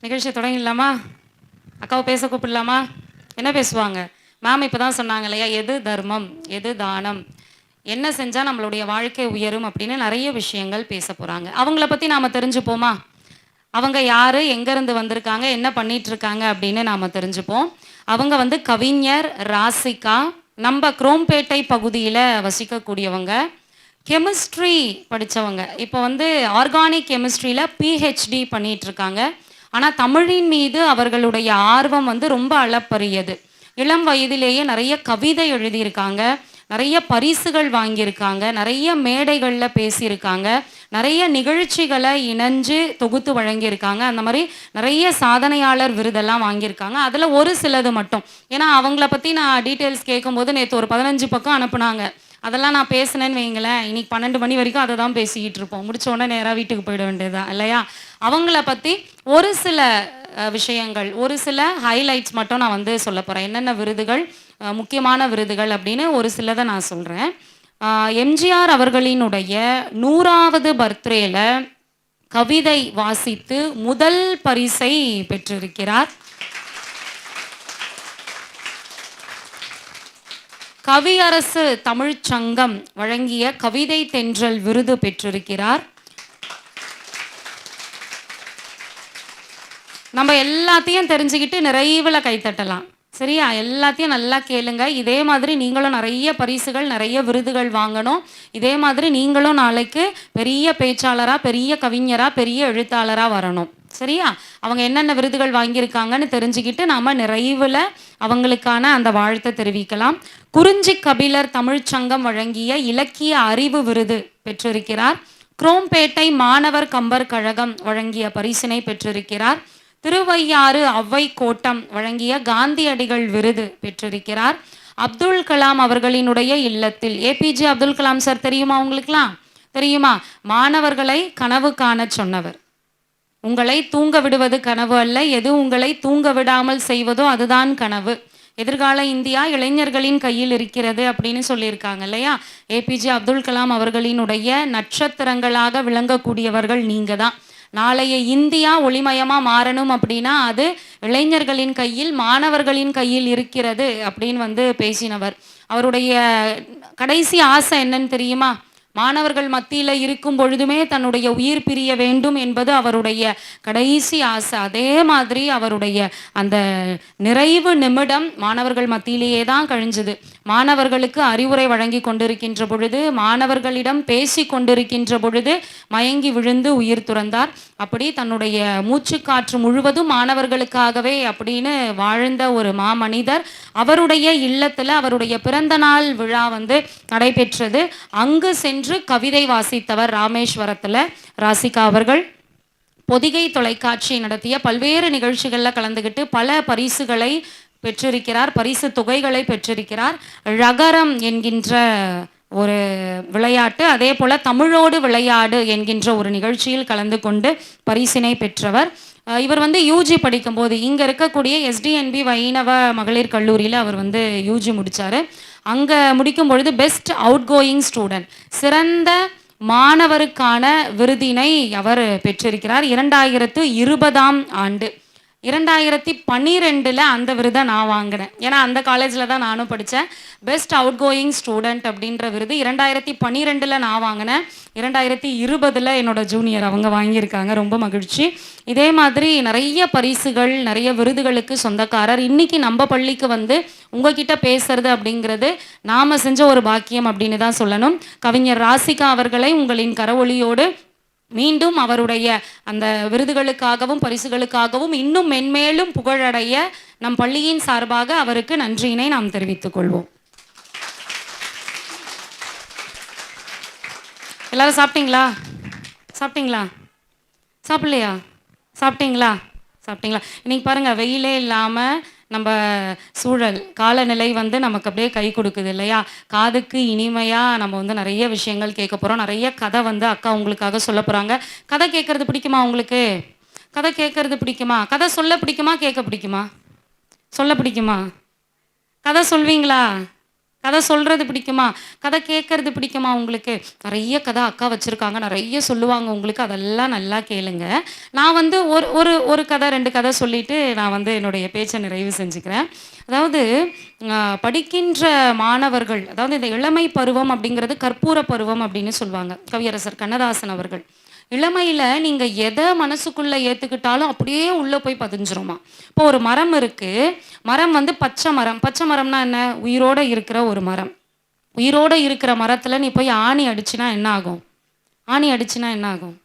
நிகழ்ச்சியை தொடங்கிடலாமா? அக்காவை பேச கூப்பிடலாமா? என்ன பேசுவாங்க மேம்? இப்போ தான் சொன்னாங்க இல்லையா, எது தர்மம், எது தானம், என்ன செஞ்சால் நம்மளுடைய வாழ்க்கை உயரும் அப்படின்னு நிறைய விஷயங்கள் பேச போகிறாங்க. அவங்கள பற்றி நாம் தெரிஞ்சுப்போமா? அவங்க யார், எங்கேருந்து வந்திருக்காங்க, என்ன பண்ணிட்டு இருக்காங்க அப்படின்னு நாம் தெரிஞ்சுப்போம். அவங்க வந்து கவிஞர் ராசிகா. நம்ம குரோம்பேட்டை பகுதியில் வசிக்கக்கூடியவங்க. கெமிஸ்ட்ரி படித்தவங்க. இப்போ வந்து ஆர்கானிக் கெமிஸ்ட்ரியில் பிஹெச்டி பண்ணிகிட்ருக்காங்க. ஆனால் தமிழின் மீது அவர்களுடைய ஆர்வம் வந்து ரொம்ப அளப்பரியது. இளம் வயதிலேயே நிறைய கவிதை எழுதியிருக்காங்க, நிறைய பரிசுகள் வாங்கியிருக்காங்க, நிறைய மேடைகளில் பேசியிருக்காங்க, நிறைய நிகழ்ச்சிகளை இணைஞ்சு தொகுத்து வழங்கியிருக்காங்க. அந்த மாதிரி நிறைய சாதனையாளர் விருதெல்லாம் வாங்கியிருக்காங்க. அதில் ஒரு சிலது மட்டும், ஏன்னா அவங்கள பற்றி நான் டீட்டெயில்ஸ் கேட்கும்போது நேற்று ஒரு 15 பக்கம் அனுப்புனாங்க. அதெல்லாம் நான் பேசினேன்னு வைங்களேன், இன்னைக்கு 12 மணி வரைக்கும் அதை தான் பேசிக்கிட்டு இருப்போம். முடிச்ச உடனே நேராக வீட்டுக்கு போயிட வேண்டியதுதான் இல்லையா? அவங்கள பற்றி ஒரு சில விஷயங்கள், ஒரு சில ஹைலைட்ஸ் மட்டும் நான் வந்து சொல்ல போகிறேன். என்னென்ன விருதுகள், முக்கியமான விருதுகள் அப்படின்னு ஒரு சிலதை நான் சொல்கிறேன். எம்ஜிஆர் அவர்களினுடைய 100வது பர்த்டேல கவிதை வாசித்து முதல் பரிசை பெற்றிருக்கிறார். கவியரசு தமிழ்ச்சங்கம் வழங்கிய கவிதை தென்றல் விருது பெற்றிருக்கிறார். நம்ம எல்லாத்தையும் தெரிஞ்சுக்கிட்டு நிறைவில் கைத்தட்டலாம், சரியா? எல்லாத்தையும் நல்லா கேளுங்க. இதே மாதிரி நீங்களும் நிறைய பரிசுகள், நிறைய விருதுகள் வாங்கணும். இதே மாதிரி நீங்களும் நாளைக்கு பெரிய பேச்சாளராக, பெரிய கவிஞராக, பெரிய எழுத்தாளராக வரணும், சரியா? அவங்க என்னென்ன விருதுகள் வாங்கியிருக்காங்கன்னு தெரிஞ்சுக்கிட்டு நாம் நிறைவில் அவங்களுக்கான அந்த வாழ்த்தை தெரிவிக்கலாம். குறிஞ்சி கபிலர் தமிழ்ச்சங்கம் வழங்கிய இலக்கிய அறிவு விருது பெற்றிருக்கிறார். குரோம்பேட்டை மாணவர் கம்பர் கழகம் வழங்கிய பரிசினை பெற்றிருக்கிறார். திருவையாறு அவ்வை கோட்டம் வழங்கிய காந்தியடிகள் விருது பெற்றிருக்கிறார். அப்துல் கலாம் அவர்களினுடைய இல்லத்தில், ஏபிஜே அப்துல் கலாம் சார் தெரியுமா உங்களுக்குலாம்? தெரியுமா? மாணவர்களை கனவு காண சொன்னவர். உங்களை தூங்க விடுவது கனவு அல்ல, எது உங்களை தூங்க விடாமல் செய்வதோ அதுதான் கனவு. எதிர்கால இந்தியா இளைஞர்களின் கையில் இருக்கிறது அப்படின்னு சொல்லியிருக்காங்க இல்லையா? ஏபிஜே அப்துல் கலாம் அவர்களினுடைய நட்சத்திரங்களாக விளங்கக்கூடியவர்கள் நீங்க தான். நாளைய இந்தியா ஒளிமயமாக மாறணும் அப்படின்னா அது இளைஞர்களின் கையில், மாணவர்களின் கையில் இருக்கிறது அப்படின்னு வந்து பேசினவர். அவருடைய கடைசி ஆசை என்னன்னு தெரியுமா? மாணவர்கள் மத்தியில் இருக்கும் பொழுதுமே தன்னுடைய உயிர் பிரிய வேண்டும் என்பது அவருடைய கடைசி ஆசை. அதே மாதிரி அவருடைய அந்த நிறைவு நிமிடம் மாணவர்கள் மத்தியிலேயே தான் கழிஞ்சது. மாணவர்களுக்கு அறிவுரை வழங்கி கொண்டிருக்கின்ற பொழுது, மாணவர்களிடம் பேசி கொண்டிருக்கின்ற பொழுது மயங்கி விழுந்து உயிர் துறந்தார். அப்படி தன்னுடைய மூச்சுக்காற்று முழுவதும் மாணவர்களுக்காகவே அப்படின்னு வாழ்ந்த ஒரு மாமனிதர். அவருடைய இல்லத்தில் அவருடைய பிறந்த நாள் விழா வந்து நடைபெற்றது. அங்கு சென்று கவிதை வாசித்தவர் ராமேஸ்வரத்தில் ராசிகா அவர்கள். பொதிகை தொலைக்காட்சி நடத்திய பல்வேறு நிகழ்ச்சிகளில் கலந்துக்கிட்டு பல பரிசுகளை பெற்றிருக்கிறார், பரிசு தொகைகளை பெற்றிருக்கிறார். ழகரம் என்கின்ற ஒரு விளையாட்டு, அதே போல் தமிழோடு விளையாடு என்கின்ற ஒரு நிகழ்ச்சியில் கலந்து கொண்டு பரிசினை பெற்றவர். இவர் வந்து யூஜி படிக்கும்போது இங்கே இருக்கக்கூடிய எஸ்டிஎன்பி வைணவ மகளிர் கல்லூரியில் அவர் வந்து யூஜி முடித்தார். அங்கே முடிக்கும் பொழுது பெஸ்ட் அவுட் கோயிங் ஸ்டூடெண்ட், சிறந்த மாணவருக்கான விருதினை அவர் பெற்றிருக்கிறார். 2020ஆம் ஆண்டு, 2012 அந்த விருதை நான் வாங்கினேன். ஏன்னா அந்த காலேஜில் தான் நானும் படித்தேன். பெஸ்ட் அவுட் கோயிங் ஸ்டூடெண்ட் அப்படின்ற விருது 2012 நான் வாங்கினேன். 2020 என்னோட ஜூனியர் அவங்க வாங்கியிருக்காங்க. ரொம்ப மகிழ்ச்சி. இதே மாதிரி நிறைய பரிசுகள், நிறைய விருதுகளுக்கு சொந்தக்காரர். இன்னைக்கு நம்ம பள்ளிக்கு வந்து உங்ககிட்ட பேசுறது அப்படிங்கிறது நாம் செஞ்ச ஒரு பாக்கியம் அப்படின்னு தான் சொல்லணும். கவிஞர் ராசிகா அவர்களை உங்களின் கரவொலியோடு மீண்டும் அவருடைய அந்த விருதுகளுக்காகவும் பரிசுகளுக்காகவும் இன்னும் மென்மேலும் புகழடைய நம் பள்ளியின் சார்பாக அவருக்கு நன்றியினை நாம் தெரிவித்துக் கொள்வோம். எல்லாரும் சாப்பிட்டீங்களா? சாப்பிட்டீங்களா? சாப்பிடலையா? சாப்பிட்டீங்களா? சாப்பிட்டீங்களா? இன்னைக்கு பாருங்க, வெயிலே இல்லாமல் நம்ம சூழல், காலநிலை வந்து நமக்கு அப்படியே கை கொடுக்குது இல்லையா? காதுக்கு இனிமையாக நம்ம வந்து நிறைய விஷயங்கள் கேட்க போகிறோம். நிறைய கதை வந்து அக்கா உங்களுக்காக சொல்ல போகிறாங்க. கதை கேட்குறது பிடிக்குமா உங்களுக்கு? கதை கேட்குறது பிடிக்குமா? கதை சொல்ல பிடிக்குமா? கேட்க பிடிக்குமா? சொல்ல பிடிக்குமா? கதை சொல்வீங்களா? கதை சொல்கிறது பிடிக்குமா? கதை கேட்கறது பிடிக்குமா உங்களுக்கு? நிறைய கதை அக்கா வச்சுருக்காங்க, நிறைய சொல்லுவாங்க உங்களுக்கு. அதெல்லாம் நல்லா கேளுங்க. நான் வந்து ஒரு ஒரு ஒரு கதை 2 கதை சொல்லிட்டு நான் வந்து என்னுடைய பேச்சை நிறைவு செஞ்சுக்கிறேன். அதாவது படிக்கின்ற மாணவர்கள், அதாவது இந்த இளமை பருவம் அப்படிங்கிறது கற்பூர பருவம் அப்படின்னு சொல்லுவாங்க கவியரசர் கண்ணதாசன் அவர்கள். இளமையில நீங்க எதை மனசுக்குள்ள ஏத்துக்கிட்டாலும் அப்படியே உள்ள போய் பதிஞ்சிருமா. இப்போ ஒரு மரம் இருக்கு. மரம் வந்து பச்சை மரம். பச்சை மரம்னா என்ன? உயிரோட இருக்கிற ஒரு மரம். உயிரோட இருக்கிற மரத்துல நீ போய் ஆணி அடிச்சினா என்ன ஆகும்? ஆணி அடிச்சினா என்ன ஆகும்?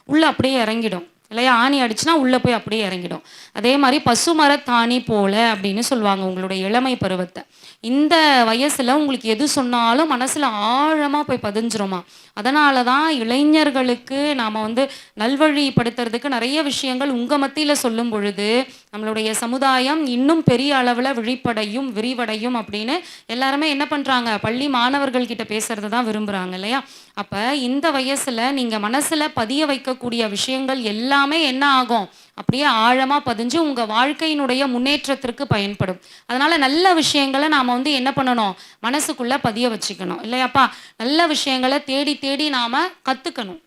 உள்ள அப்படியே இறங்கிடும் இல்லையா? ஆணி அடிச்சுனா உள்ளே போய் அப்படியே இறங்கிடும். அதே மாதிரி பசுமரத்தாணி போல அப்படின்னு சொல்லுவாங்க உங்களுடைய இளமை பருவத்தை. இந்த வயசில் உங்களுக்கு எது சொன்னாலும் மனசில் ஆழமாக போய் பதிஞ்சிருமா. அதனால தான் இளைஞர்களுக்கு நாம் வந்து நல்வழிப்படுத்துறதுக்கு நிறைய விஷயங்கள் உங்கள் மத்தியில் சொல்லும் பொழுது நம்மளுடைய சமுதாயம் இன்னும் பெரிய அளவில் விழிப்படையும் விரிவடையும் அப்படின்னு எல்லாருமே என்ன பண்ணுறாங்க, பள்ளி மாணவர்கள் கிட்ட பேசுறது தான் விரும்புகிறாங்க இல்லையா? அப்போ இந்த வயசில் நீங்கள் மனசில் பதிய வைக்கக்கூடிய விஷயங்கள் எல்லாமே என்ன ஆகும், அப்படியே ஆழமாக பதிஞ்சு உங்கள் வாழ்க்கையினுடைய முன்னேற்றத்திற்கு பயன்படும். அதனால் நல்ல விஷயங்களை நாம் வந்து என்ன பண்ணணும், மனசுக்குள்ளே பதிய வச்சுக்கணும் இல்லையாப்பா? நல்ல விஷயங்களை தேடி தேடி நாம் கற்றுக்கணும்.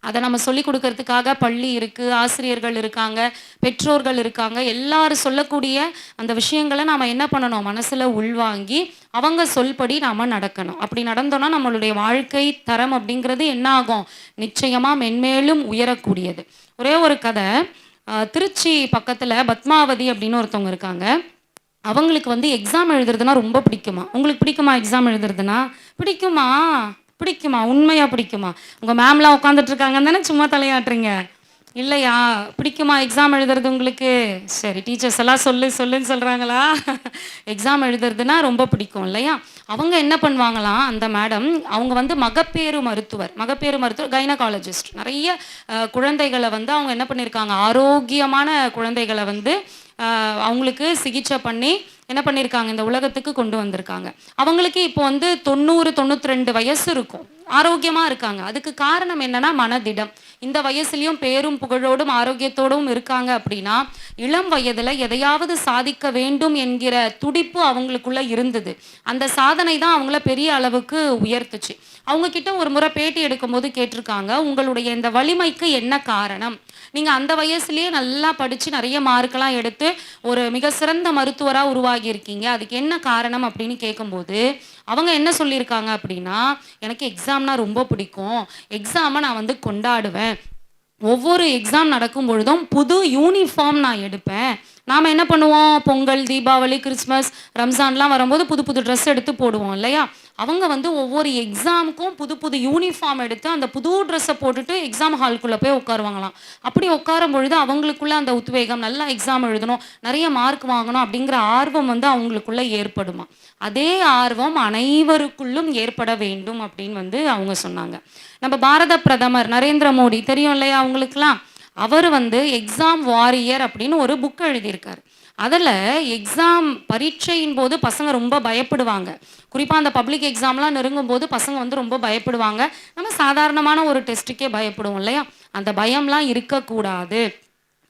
அதை நம்ம சொல்லிக் கொடுக்கறதுக்காக பள்ளி இருக்குது, ஆசிரியர்கள் இருக்காங்க, பெற்றோர்கள் இருக்காங்க. எல்லாரும் சொல்லக்கூடிய அந்த விஷயங்களை நாம் என்ன பண்ணணும், மனசில் உள்வாங்கி அவங்க சொல்படி நாம் நடக்கணும். அப்படி நடந்தோன்னா நம்மளுடைய வாழ்க்கை தரம் அப்படிங்கிறது என்ன ஆகும், நிச்சயமாக மென்மேலும் உயரக்கூடியது. ஒரே ஒரு கதை. திருச்சி பக்கத்தில் பத்மாவதி அப்படின்னு ஒருத்தவங்க இருக்காங்க. அவங்களுக்கு வந்து எக்ஸாம் எழுதுறதுனா ரொம்ப பிடிக்குமா. உங்களுக்கு பிடிக்குமா? எக்ஸாம் எழுதுறதுனா பிடிக்குமா? பிடிக்குமா? உண்மையாக பிடிக்குமா? உங்கள் மேம்லாம் உட்காந்துட்டு இருக்காங்கன்னு தானே சும்மா தலையாட்டுறீங்க இல்லையா? பிடிக்குமா எக்ஸாம் எழுதுறது உங்களுக்கு? சரி, டீச்சர்ஸ் எல்லாம் சொல்லுன்னு சொல்கிறாங்களா? எக்ஸாம் எழுதுறதுனா ரொம்ப பிடிக்கும் இல்லையா? அவங்க என்ன பண்ணுவாங்களாம், அந்த மேடம் அவங்க வந்து மகப்பேறு மருத்துவர் கைனகாலஜிஸ்ட். நிறைய குழந்தைகளை வந்து அவங்க என்ன பண்ணியிருக்காங்க, ஆரோக்கியமான குழந்தைகளை வந்து அவங்களுக்கு சிகிச்சை பண்ணி என்ன பண்ணியிருக்காங்க, இந்த உலகத்துக்கு கொண்டு வந்திருக்காங்க. அவங்களுக்கு இப்போ வந்து 90-92 வயசு இருக்கும், ஆரோக்கியமாக இருக்காங்க. அதுக்கு காரணம் என்னன்னா மனதிடம். இந்த வயசுலையும் பேரும் புகழோடும் ஆரோக்கியத்தோடும் இருக்காங்க அப்படின்னா இளம் வயதில் எதையாவது சாதிக்க வேண்டும் என்கிற துடிப்பு அவங்களுக்குள்ள இருந்தது. அந்த சாதனை தான் அவங்கள பெரிய அளவுக்கு உயர்த்துச்சு. அவங்க கிட்ட ஒரு முறை பேட்டி எடுக்கும்போது கேட்டிருக்காங்க, உங்களுடைய இந்த வலிமைக்கு என்ன காரணம்? நீங்கள் அந்த வயசுலேயே நல்லா படித்து நிறைய மார்க்கெல்லாம் எடுத்து ஒரு மிக சிறந்த மருத்துவராக உருவாகி இருக்கீங்க, அதுக்கு என்ன காரணம் அப்படின்னு கேட்கும்போது அவங்க என்ன சொல்லியிருக்காங்க அப்படின்னா, எனக்கு எக்ஸாம்னா ரொம்ப பிடிக்கும், எக்ஸாமை நான் வந்து கொண்டாடுவேன், ஒவ்வொரு எக்ஸாம் நடக்கும் பொழுதும் புது யூனிஃபார்ம் நான் எடுப்பேன். நாம் என்ன பண்ணுவோம், பொங்கல், தீபாவளி, கிறிஸ்மஸ், ரம்ஜான்லாம் வரும்போது புது புது ட்ரெஸ் எடுத்து போடுவோம் இல்லையா? அவங்க வந்து ஒவ்வொரு எக்ஸாமுக்கும் புது புது யூனிஃபார்ம் எடுத்து அந்த புது ட்ரெஸ்ஸை போட்டுட்டு எக்ஸாம் ஹால்குள்ளே போய் உட்காருவாங்களாம். அப்படி உட்காரும் பொழுது அவங்களுக்குள்ள அந்த உத்வேகம், நல்லா எக்ஸாம் எழுதணும், நிறைய மார்க் வாங்கணும் அப்படிங்கிற ஆர்வம் வந்து அவங்களுக்குள்ள ஏற்படுமா. அதே ஆர்வம் அனைவருக்குள்ளும் ஏற்பட வேண்டும் அப்படின்னு வந்து அவங்க சொன்னாங்க. நம்ம பாரத பிரதமர் நரேந்திர மோடி தெரியும் இல்லையா அவங்களுக்குலாம்? அவர் வந்து எக்ஸாம் வாரியர் அப்படின்னு ஒரு புக் எழுதியிருக்காரு. அதில் எக்ஸாம் பரீட்சையின் போது பசங்க ரொம்ப பயப்படுவாங்க. குறிப்பாக அந்த பப்ளிக் எக்ஸாம்லாம் நெருங்கும் போது பசங்க வந்து ரொம்ப பயப்படுவாங்க. நம்ம சாதாரணமான ஒரு டெஸ்ட்டுக்கே பயப்படுவோம் இல்லையா? அந்த பயம்லாம் இருக்கக்கூடாது,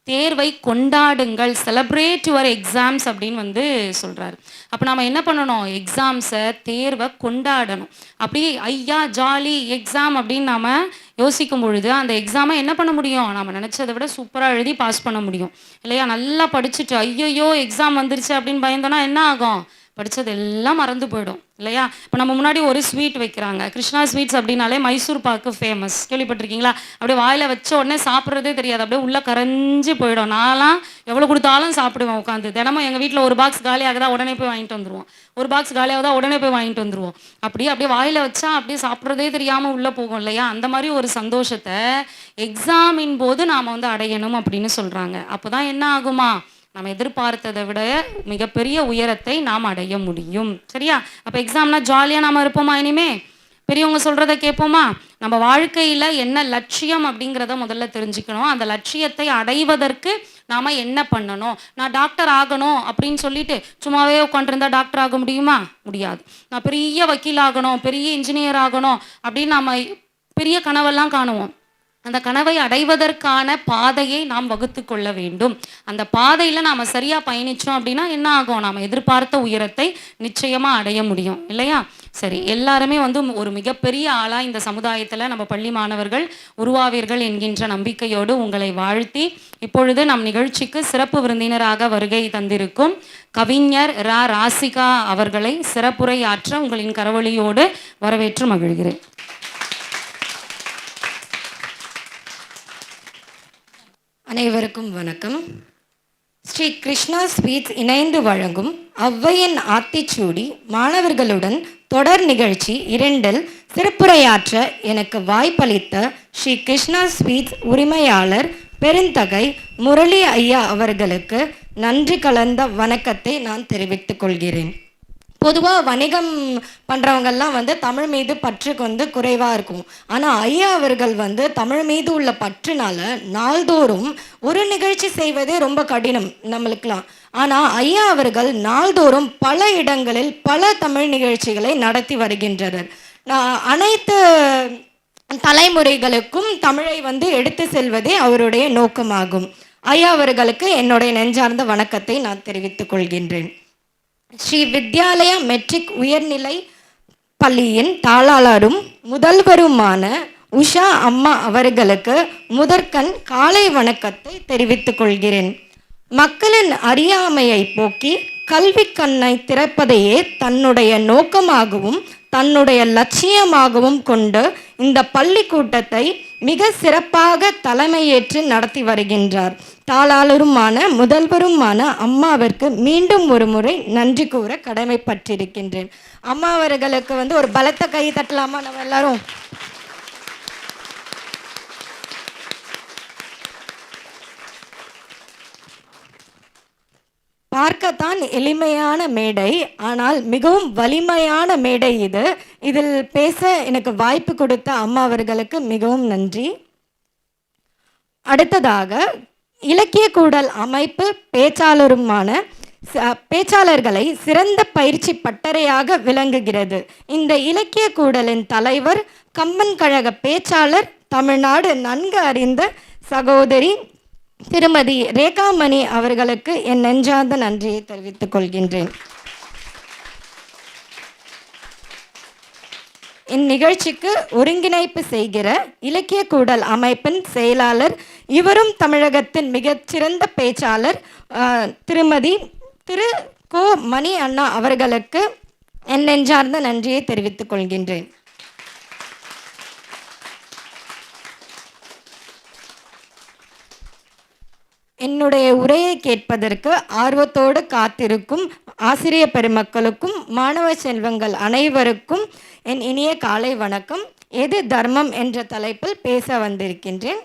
தேர்வை கொண்டாடுங்கள், செலப்ரேட் யுவர் எக்ஸாம்ஸ் அப்படின்னு வந்து சொல்கிறாரு. அப்போ நம்ம என்ன பண்ணணும், எக்ஸாம்ஸை தேர்வை கொண்டாடணும். அப்படி ஐயா ஜாலி எக்ஸாம் அப்படின்னு நாம் யோசிக்கும் பொழுது அந்த எக்ஸாமை என்ன பண்ண முடியும், நம்ம நினச்சதை விட சூப்பராக எழுதி பாஸ் பண்ண முடியும் இல்லையா? நல்லா படிச்சுட்டு ஐயோ எக்ஸாம் வந்துருச்சு அப்படின்னு பயந்தோன்னா என்ன ஆகும், படித்தது எல்லாம் மறந்து போயிடும் இல்லையா? இப்போ நம்ம முன்னாடி ஒரு ஸ்வீட் வைக்கிறாங்க, கிருஷ்ணா ஸ்வீட்ஸ் அப்படின்னாலே மைசூர் பாக்கு ஃபேமஸ், கேள்விப்பட்டிருக்கீங்களா? அப்படியே வாயில் வச்ச உடனே சாப்பிட்றதே தெரியாது, அப்படியே உள்ளே கரைஞ்சி போயிடும். நான்லாம் எவ்வளோ கொடுத்தாலும் சாப்பிடுவேன் உட்காந்து. தினமும் எங்கள் வீட்டில் ஒரு பாக்ஸ் காலியாகுதா உடனே போய் வாங்கிட்டு வந்துடுவோம், ஒரு பாக்ஸ் காலியாகுதா உடனே போய் வாங்கிட்டு வந்துடுவோம். அப்படியே வாயில் வச்சா அப்படியே சாப்பிட்றதே தெரியாமல் உள்ளே போகும் இல்லையா? அந்த மாதிரி ஒரு சந்தோஷத்தை எக்ஸாமின் போது நாம் வந்து அடையணும் அப்படின்னு சொல்கிறாங்க. அப்போ தான் என்ன ஆகுமா, நம்ம எதிர்பார்த்ததை விட மிகப்பெரிய உயரத்தை நாம் அடைய முடியும். சரியா? அப்போ எக்ஸாம்னா ஜாலியாக நாம் இருப்போமா? இனிமே பெரியவங்க சொல்கிறத கேட்போமா? நம்ம வாழ்க்கையில் என்ன லட்சியம் அப்படிங்கிறத முதல்ல தெரிஞ்சுக்கணும். அந்த லட்சியத்தை அடைவதற்கு நாம் என்ன பண்ணணும். நான் டாக்டர் ஆகணும் அப்படின்னு சொல்லிட்டு சும்மாவே உட்காந்துருந்தா டாக்டர் ஆக முடியுமா? முடியாது. நான் பெரிய வக்கீல் ஆகணும், பெரிய இன்ஜினியர் ஆகணும் அப்படின்னு நாம் பெரிய கனவெல்லாம் காணுவோம். அந்த கனவை அடைவதற்கான பாதையை நாம் வகுத்து கொள்ள வேண்டும். அந்த பாதையில் நாம் சரியாக பயணித்தோம் அப்படின்னா என்ன ஆகும்? நாம் எதிர்பார்த்த உயரத்தை நிச்சயமாக அடைய முடியும் இல்லையா? சரி, எல்லாருமே வந்து ஒரு மிகப்பெரிய ஆளாக இந்த சமுதாயத்தில் நம்ம பள்ளி மாணவர்கள் உருவாவீர்கள் என்கின்ற நம்பிக்கையோடு உங்களை வாழ்த்தி, இப்பொழுது நம் நிகழ்ச்சிக்கு சிறப்பு விருந்தினராக வருகை தந்திருக்கும் கவிஞர் ராசிகா அவர்களை சிறப்புரை ஆற்ற உங்களின் கரவொலியோடு வரவேற்று மகிழ்கிறேன். அனைவருக்கும் வணக்கம். ஸ்ரீ கிருஷ்ணா ஸ்வீட்ஸ் இணைந்து வழங்கும் ஔவையின் ஆத்திச்சூடி மாணவர்களுடன் தொடர் நிகழ்ச்சி 2இல் சிறப்புரையாற்ற எனக்கு வாய்ப்பளித்த ஸ்ரீ கிருஷ்ணா ஸ்வீட்ஸ் உரிமையாளர் பெருந்தகை முரளி ஐயா அவர்களுக்கு நன்றி கலந்த வணக்கத்தை நான் தெரிவித்துக் கொள்கிறேன். பொதுவாக வணிகம் பண்ணுறவங்கெல்லாம் வந்து தமிழ் மீது பற்றுக்கு வந்து குறைவாக இருக்கும். ஆனால் ஐயா அவர்கள் வந்து தமிழ் மீது உள்ள பற்றுனால நாள்தோறும் ஒரு நிகழ்ச்சி செய்வதே ரொம்ப கடினம் நம்மளுக்கெலாம். ஆனால் ஐயா அவர்கள் நாள்தோறும் பல இடங்களில் பல தமிழ் நிகழ்ச்சிகளை நடத்தி வருகின்றனர். அனைத்து தலைமுறைகளுக்கும் தமிழை வந்து எடுத்து செல்வதே அவருடைய நோக்கமாகும். ஐயா அவர்களுக்கு என்னுடைய நெஞ்சார்ந்த வணக்கத்தை நான் தெரிவித்துக் கொள்கின்றேன். ஸ்ரீ வித்யாலயா மெட்ரிக் உயர்நிலை பள்ளியின் தாளாளரும் முதல்வருமான உஷா அம்மா அவர்களுக்கு முதற்கண் காலை வணக்கத்தை தெரிவித்துக் கொள்கிறேன். மக்களின் அறியாமையை போக்கி கல்வி கண்ணை திறப்பதையே தன்னுடைய நோக்கமாகவும் தன்னுடைய லட்சியமாகவும் கொண்டு இந்த பள்ளிக்கூட்டத்தை மிக சிறப்பாக தலைமையேற்று நடத்தி வருகின்றார். தாளாளருமான முதல்வருமான அம்மாவிற்கு மீண்டும் ஒரு முறை நன்றி கூற கடமைப்பட்டிருக்கின்றேன். அம்மா அவர்களுக்கு வந்து ஒரு பலத்த கை தட்டலாமா நம்ம எல்லாரும்? பார்க்கத்தான் எளிமையான மேடை, ஆனால் மிகவும் வலிமையான மேடை இது. இதில் பேச எனக்கு வாய்ப்பு கொடுத்த அம்மா அவர்களுக்கு மிகவும் நன்றி. அடுத்ததாக இலக்கிய கூடல் அமைப்பு பேச்சாளர்களை சிறந்த பயிற்சி பட்டறையாக விளங்குகிறது. இந்த இலக்கிய கூடலின் தலைவர் கம்பன் கழக பேச்சாளர் தமிழ்நாடு நன்கு அறிந்த சகோதரி திருமதி ரேகாமணி அவர்களுக்கு என் நெஞ்சார்ந்த நன்றியை தெரிவித்துக் கொள்கின்றேன். இந்நிகழ்ச்சிக்கு ஒருங்கிணைப்பு செய்கிற இலக்கிய கூடல் அமைப்பின் செயலாளர், இவரும் தமிழகத்தின் மிகச்சிறந்த பேச்சாளர் திரு கோ மணி அண்ணா அவர்களுக்கு என் நெஞ்சார்ந்த நன்றியை தெரிவித்துக் கொள்கின்றேன். என்னுடைய உரையை கேட்பதற்கு ஆர்வத்தோடு காத்திருக்கும் ஆசிரிய பெருமக்களுக்கும் மாணவ செல்வங்கள் அனைவருக்கும் என் இனிய காலை வணக்கம். எது தர்மம் என்ற தலைப்பில் பேச வந்திருக்கின்றேன்.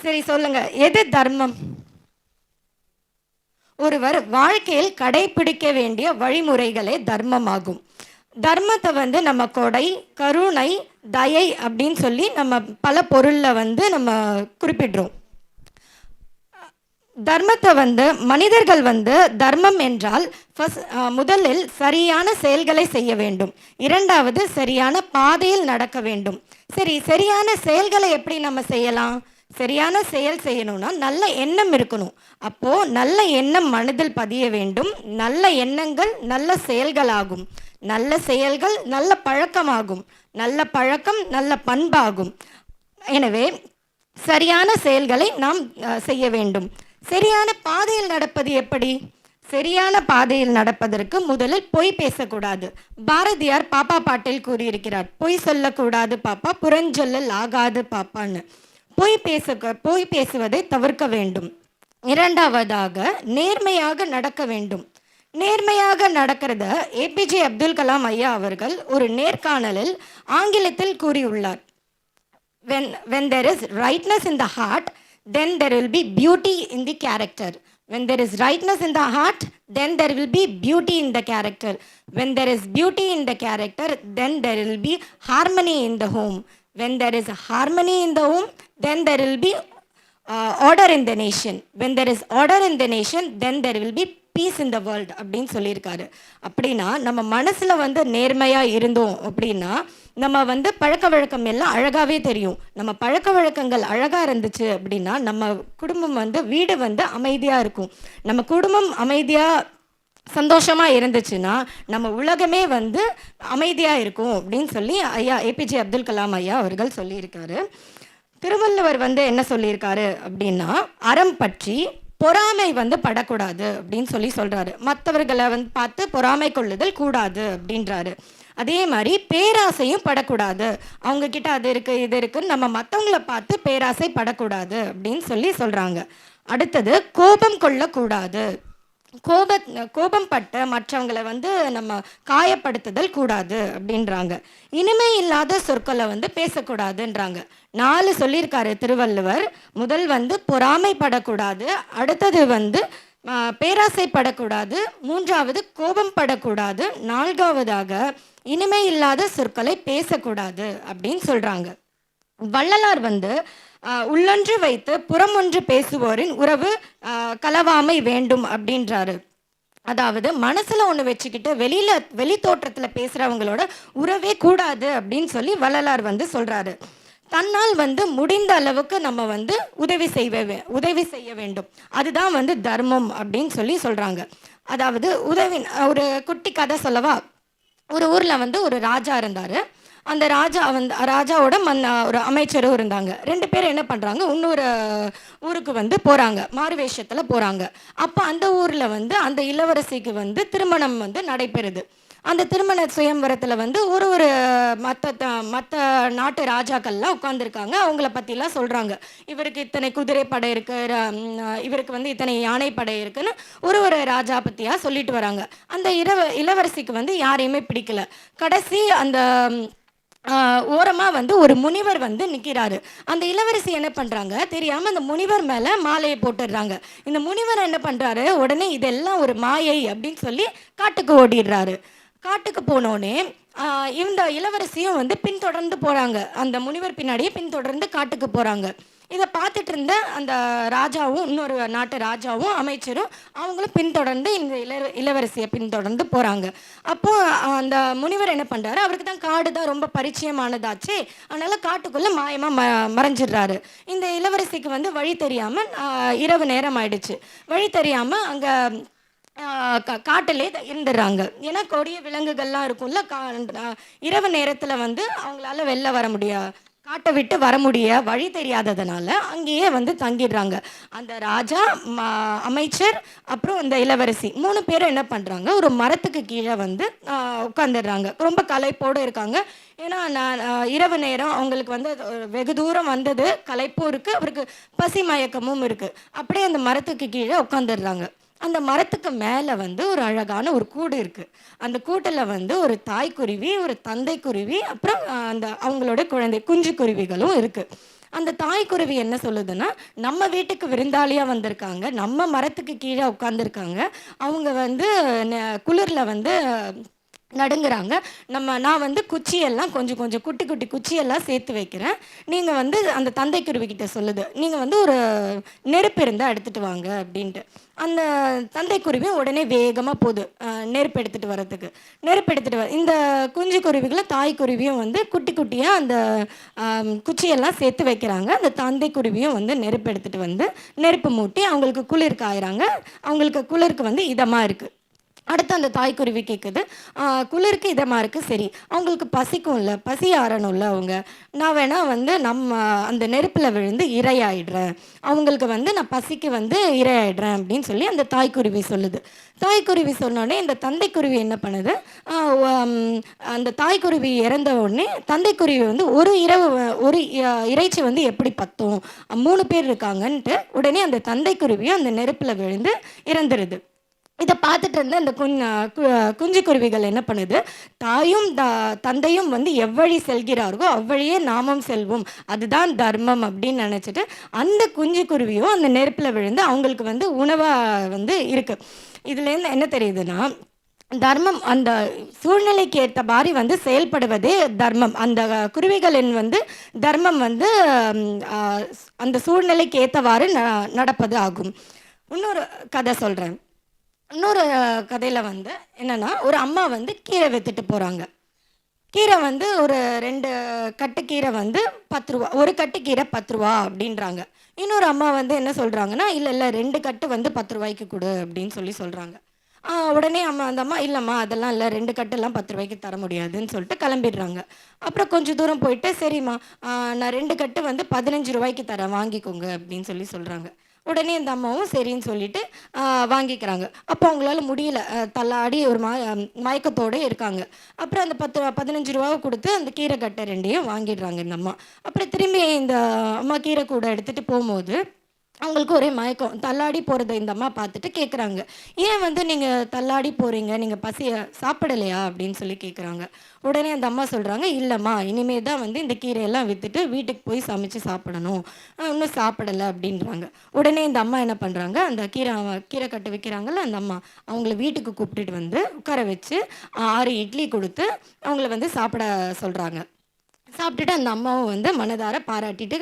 சரி, சொல்லுங்க, எது தர்மம்? ஒருவர் வாழ்க்கையில் கடைபிடிக்க வேண்டிய வழிமுறைகளே தர்மமாகும். தர்மத்தை வந்து நம்ம கொடை, கருணை, தயை அப்படின்னு சொல்லி நம்ம பல பொருளில் வந்து நம்ம குறிப்பிடுறோம். தர்மத்தை வந்து மனிதர்கள் வந்து தர்மம் என்றால் முதலில் சரியான செயல்களை செய்ய வேண்டும், இரண்டாவது சரியான பாதையில் நடக்க வேண்டும். சரியான செயல்களை எப்படி நம்ம செய்யலாம்? சரியான செயல் செய்யணும்னா நல்ல எண்ணம் இருக்கணும். அப்போது நல்ல எண்ணம் மனதில் பதிய வேண்டும். நல்ல எண்ணங்கள் நல்ல செயல்களாகும். நல்ல செயல்கள் நல்ல பழக்கமாகும். நல்ல பழக்கம் நல்ல பண்பாகும். எனவே சரியான செயல்களை நாம் செய்ய வேண்டும். சரியான பாதையில் நடப்பது எப்படி? சரியான பாதையில் நடப்பதற்கு முதலில் பொய் பேசக்கூடாது. பாரதியார் பாப்பா பாட்டில் கூறியிருக்கிறார், பொய் சொல்லக்கூடாது பாப்பா, புறஞ்சொல்லல் ஆகாது பாப்பான்னு. பொய் பேசுவதை தவிர்க்க வேண்டும். இரண்டாவதாக நேர்மையாக நடக்க வேண்டும். நேர்மையாக நடக்கிறத ஏபிஜே அப்துல் கலாம் ஐயா அவர்கள் ஒரு நேர்காணலில் ஆங்கிலத்தில் கூறியுள்ளார். when there is rightness in the heart, then there will be beauty in the character. When there is rightness in the heart, then there will be beauty in the character. When there is beauty in the character, then there will be harmony in the home. When there is harmony in the home, then there will be order in the nation. When there is order in the nation, then there will be peace in the world அப்படின்னு சொல்லியிருக்காரு. அப்படின்னா நம்ம மனசில் வந்து நேர்மையாக இருந்தோம் அப்படின்னா நம்ம வந்து பழக்க வழக்கம் எல்லாம் அழகாகவே தெரியும். நம்ம பழக்க வழக்கங்கள் அழகாக இருந்துச்சு அப்படின்னா நம்ம குடும்பம் வந்து வீடு வந்து அமைதியாக இருக்கும். நம்ம குடும்பம் அமைதியாக சந்தோஷமாக இருந்துச்சுன்னா நம்ம உலகமே வந்து அமைதியாக இருக்கும் அப்படின்னு சொல்லி ஐயா ஏபிஜே அப்துல் கலாம் ஐயா அவர்கள் சொல்லியிருக்காரு. திருவள்ளுவர் வந்து என்ன சொல்லியிருக்காரு அப்படின்னா, அறம் பற்றி பொறாமை வந்து படக்கூடாது அப்படின்னு சொல்றாரு. மற்றவர்களை வந்து பார்த்து பொறாமை கொள்ளுதல் கூடாது அப்படின்றாரு. அதே மாதிரி பேராசையும் படக்கூடாது. அவங்க கிட்ட அது இருக்கு இது இருக்குன்னு நம்ம மற்றவங்கள பார்த்து பேராசை படக்கூடாது அப்படின்னு சொல்றாங்க. அடுத்தது கோபம் கொள்ளக்கூடாது. கோபம் பட்டு மற்றவங்களை வந்து நம்ம காயப்படுத்துதல் கூடாது அப்படின்றாங்க. இனிமை இல்லாத சொற்களை வந்து பேசக்கூடாதுன்றாங்க. 4 சொல்லியிருக்காரு திருவள்ளுவர். முதல் வந்து பொறாமைப்படக்கூடாது, அடுத்தது வந்து பேராசைப்படக்கூடாது, 3வது கோபம் படக்கூடாது, 4வதாக இனிமை இல்லாத சொற்களை பேசக்கூடாது அப்படின்னு சொல்றாங்க. வள்ளலார் வந்து உள்ளொன்று வைத்து புறமொன்று பேசுவோரின் உறவு கலவாமை வேண்டும் அப்படின்றாரு. அதாவது மனசுல ஒன்று வச்சுக்கிட்டு வெளி தோற்றத்தில் பேசுறவங்களோட உறவே கூடாது அப்படின்னு சொல்லி வள்ளலார் வந்து சொல்றாரு. தன்னால் வந்து முடிந்த அளவுக்கு நம்ம வந்து உதவி செய்ய வேண்டும். அதுதான் வந்து தர்மம் அப்படின்னு சொல்றாங்க. அதாவது ஒரு குட்டி கதை சொல்லவா? ஒரு ஊர்ல வந்து ஒரு ராஜா இருந்தாரு. அந்த ராஜாவோட ஒரு அமைச்சரும் இருந்தாங்க. 2 பேரும் என்ன பண்ணுறாங்க, இன்னொரு ஊருக்கு வந்து போகிறாங்க, மாறு வேஷத்தில் போகிறாங்க. அப்போ அந்த ஊரில் வந்து அந்த இளவரசிக்கு வந்து திருமணம் வந்து நடைபெறுது. அந்த திருமண சுயம்வரத்தில் வந்து ஒரு மற்ற நாட்டு ராஜாக்கள்லாம் உட்காந்துருக்காங்க. அவங்கள பற்றிலாம் சொல்கிறாங்க. இவருக்கு இத்தனை குதிரைப்படை இருக்குது, இவருக்கு வந்து இத்தனை யானைப்படை இருக்குன்னு ஒரு ராஜா பற்றியாக சொல்லிட்டு வராங்க. அந்த இளவரசிக்கு வந்து யாரையுமே பிடிக்கல. கடைசி அந்த ஓரமாக வந்து ஒரு முனிவர் வந்து நிற்கிறாரு. அந்த இளவரசி என்ன பண்ணுறாங்க தெரியாமல் அந்த முனிவர் மேலே மாலையை போட்டுடுறாங்க. இந்த முனிவர் என்ன பண்ணுறாரு, உடனே இதெல்லாம் ஒரு மாயை அப்படின்னு சொல்லி காட்டுக்கு ஓடிடுறாரு. காட்டுக்கு போனோடனே இந்த இளவரசியும் வந்து பின்தொடர்ந்து போகிறாங்க. அந்த முனிவர் பின்னாடியே பின்தொடர்ந்து காட்டுக்கு போகிறாங்க. இதை பார்த்துட்டு இருந்த அந்த ராஜாவும் இன்னொரு நாட்டு ராஜாவும் அமைச்சரும் அவங்களும் பின்தொடர்ந்து இந்த இளவரசியை பின்தொடர்ந்து போகிறாங்க. அப்போது அந்த முனிவர் என்ன பண்ணுறாரு, அவருக்கு தான் காடு தான் ரொம்ப பரிச்சயமானதாச்சு, அதனால் காட்டுக்குள்ளே மாயமாக மறைஞ்சிடுறாரு. இந்த இளவரசிக்கு வந்து வழி தெரியாமல் இரவு நேரம் ஆயிடுச்சு. வழி தெரியாமல் அங்கே காட்டிலே இருந்துடுறாங்க. ஏன்னா கொடிய விலங்குகள்லாம் இருக்கும்ல. இரவு நேரத்தில் வந்து அவங்களால வெளில வர முடியாது, காட்டை விட்டு வர வழி தெரியாததுனால அங்கேயே வந்து தங்கிடுறாங்க. அந்த ராஜா, அமைச்சர், அப்புறம் இந்த இளவரசி 3 பேரும் என்ன பண்ணுறாங்க, ஒரு மரத்துக்கு கீழே வந்து உட்காந்துடுறாங்க. ரொம்ப களைப்போடு இருக்காங்க. ஏன்னா இரவு நேரம் அவங்களுக்கு வந்து வெகு தூரம் வந்தது, களைப்பும் இருக்குது, அவருக்கு பசி மயக்கமும் இருக்குது. அப்படியே அந்த மரத்துக்கு கீழே உட்காந்துடுறாங்க. அந்த மரத்துக்கு மேலே வந்து ஒரு அழகான ஒரு கூடு இருக்குது. அந்த கூட்டில் வந்து ஒரு தாய்க்குருவி, ஒரு தந்தை குருவி, அப்புறம் அந்த அவங்களோட குஞ்சு குருவிகளும் இருக்குது. அந்த தாய்க்குருவி என்ன சொல்லுதுன்னா, நம்ம வீட்டுக்கு விருந்தாளியாக வந்திருக்காங்க, நம்ம மரத்துக்கு கீழே உட்காந்துருக்காங்க, அவங்க வந்து குளிரில் வந்து நடுங்குறாங்க. நான் வந்து குச்சியெல்லாம் கொஞ்சம் குட்டி குட்டி குச்சியெல்லாம் சேர்த்து வைக்கிறேன். நீங்கள் வந்து அந்த தந்தை குருவிக்கிட்ட சொல்லுது, நீங்கள் வந்து ஒரு நெருப்பு இருந்தால் எடுத்துகிட்டு வாங்க அப்படின்ட்டு. அந்த தந்தை குருவி உடனே வேகமாக போகுது நெருப்பு எடுத்துகிட்டு வர. இந்த குஞ்சு குருவிகளும் தாய் குருவியும் வந்து குட்டி குட்டியாக அந்த குச்சியெல்லாம் சேர்த்து வைக்கிறாங்க. அந்த தந்தை குருவியும் வந்து நெருப்பு எடுத்துகிட்டு வந்து நெருப்பு மூட்டி அவங்களுக்கு குளிர் காயிறாங்க. அவங்களுக்கு குளிருக்கு வந்து இதமாக இருக்குது. அடுத்து அந்த தாய்க்குருவி கேட்குது, குளிருக்கு இதமாக இருக்குது, சரி அவங்களுக்கு பசிக்கும் இல்லை, பசி ஆறணும்ல அவங்க, நான் வேணால் வந்து அந்த நெருப்பில் விழுந்து இரையாயிடுறேன், அவங்களுக்கு வந்து நான் பசிக்கு வந்து இரையாயிடுறேன் அப்படின்னு சொல்லி அந்த தாய்க்குருவி சொல்லுது. தாய்க்குருவி சொன்னோடனே இந்த தந்தைக்குருவி என்ன பண்ணுது, அந்த தாய்க்குருவி இறந்த உடனே தந்தைக்குருவி வந்து ஒரு இறைச்சி வந்து எப்படி பத்தும், 3 பேர் இருக்காங்கன்ட்டு உடனே அந்த தந்தைக்குருவியும் அந்த நெருப்பில் விழுந்து இறந்துடுது. இதை பார்த்துட்டு இருந்த அந்த குஞ்சு குருவிகள் என்ன பண்ணுது, தாயும் தந்தையும் வந்து எவ்வழி செல்கிறார்களோ அவ்வழியே நாமும் செல்வோம், அதுதான் தர்மம் அப்படின்னு நினச்சிட்டு அந்த குஞ்சு குருவியும் அந்த நெருப்பில் விழுந்து அவங்களுக்கு வந்து உணவாக வந்து இருக்குது. இதுலேருந்து என்ன தெரியுதுன்னா, தர்மம் அந்த சூழ்நிலைக்கு ஏற்ற மாதிரி வந்து செயல்படுவதே தர்மம். அந்த குருவிகளின் வந்து தர்மம் வந்து அந்த சூழ்நிலைக்கு ஏற்றவாறு நடப்பது ஆகும். இன்னொரு கதை சொல்கிறேன். இன்னொரு கதையில் வந்து என்னென்னா, ஒரு அம்மா வந்து கீரை விற்றுட்டு போகிறாங்க. கீரை வந்து ஒரு 2 கட்டு கீரை வந்து 10 ரூபா, ஒரு கட்டு கீரை 10 ரூபா அப்படின்றாங்க. இன்னொரு அம்மா வந்து என்ன சொல்கிறாங்கன்னா, இல்லை இல்லை 2 கட்டு வந்து 10 ரூபாய்க்கு கொடு அப்படின்னு சொல்கிறாங்க. உடனே அந்த அம்மா இல்லைம்மா அதெல்லாம் இல்லை, 2 கட்டெல்லாம் 10 ரூபாய்க்கு தர முடியாதுன்னு சொல்லிட்டு கிளம்பிடுறாங்க. அப்புறம் கொஞ்சம் தூரம் போயிட்டு, சரிம்மா நான் 2 கட்டு வந்து 15 ரூபாய்க்கு தரேன் வாங்கிக்கோங்க அப்படின்னு சொல்கிறாங்க. உடனே இந்த அம்மாவும் சரின்னு சொல்லிட்டு வாங்கிக்கிறாங்க. அப்போ அவங்களால முடியல, தள்ளாடி ஒரு மயக்கத்தோடு இருக்காங்க. அப்புறம் அந்த 15 ரூபாவை கொடுத்து அந்த கீரை கட்டை 2யும் வாங்கிடுறாங்க இந்த அம்மா. அப்புறம் திரும்பி இந்த அம்மா கீரை கூட எடுத்துகிட்டு போகும்போது அவங்களுக்கு ஒரே மயக்கம். தள்ளாடி போகிறத இந்த அம்மா பார்த்துட்டு கேட்குறாங்க, ஏன் வந்து நீங்கள் தள்ளாடி போகிறீங்க, நீங்கள் பசியை சாப்பிடலையா அப்படின்னு கேட்குறாங்க. உடனே அந்த அம்மா சொல்கிறாங்க, இல்லைம்மா இனிமே தான் வந்து இந்த கீரையெல்லாம் விற்றுட்டு வீட்டுக்கு போய் சமைச்சு சாப்பிடணும், இன்னும் சாப்பிடலை அப்படின்றாங்க. உடனே இந்த அம்மா என்ன பண்ணுறாங்க, அந்த கீரை கட்டு வைக்கிறாங்கல்ல அந்த அம்மா, அவங்கள வீட்டுக்கு கூப்பிட்டுட்டு வந்து உட்கார வச்சு 6 இட்லி கொடுத்து அவங்கள வந்து சாப்பிட சொல்கிறாங்க. சாப்பிட்டுட்டு அந்த அம்மாவும் வந்து மனதார பாராட்டிட்டு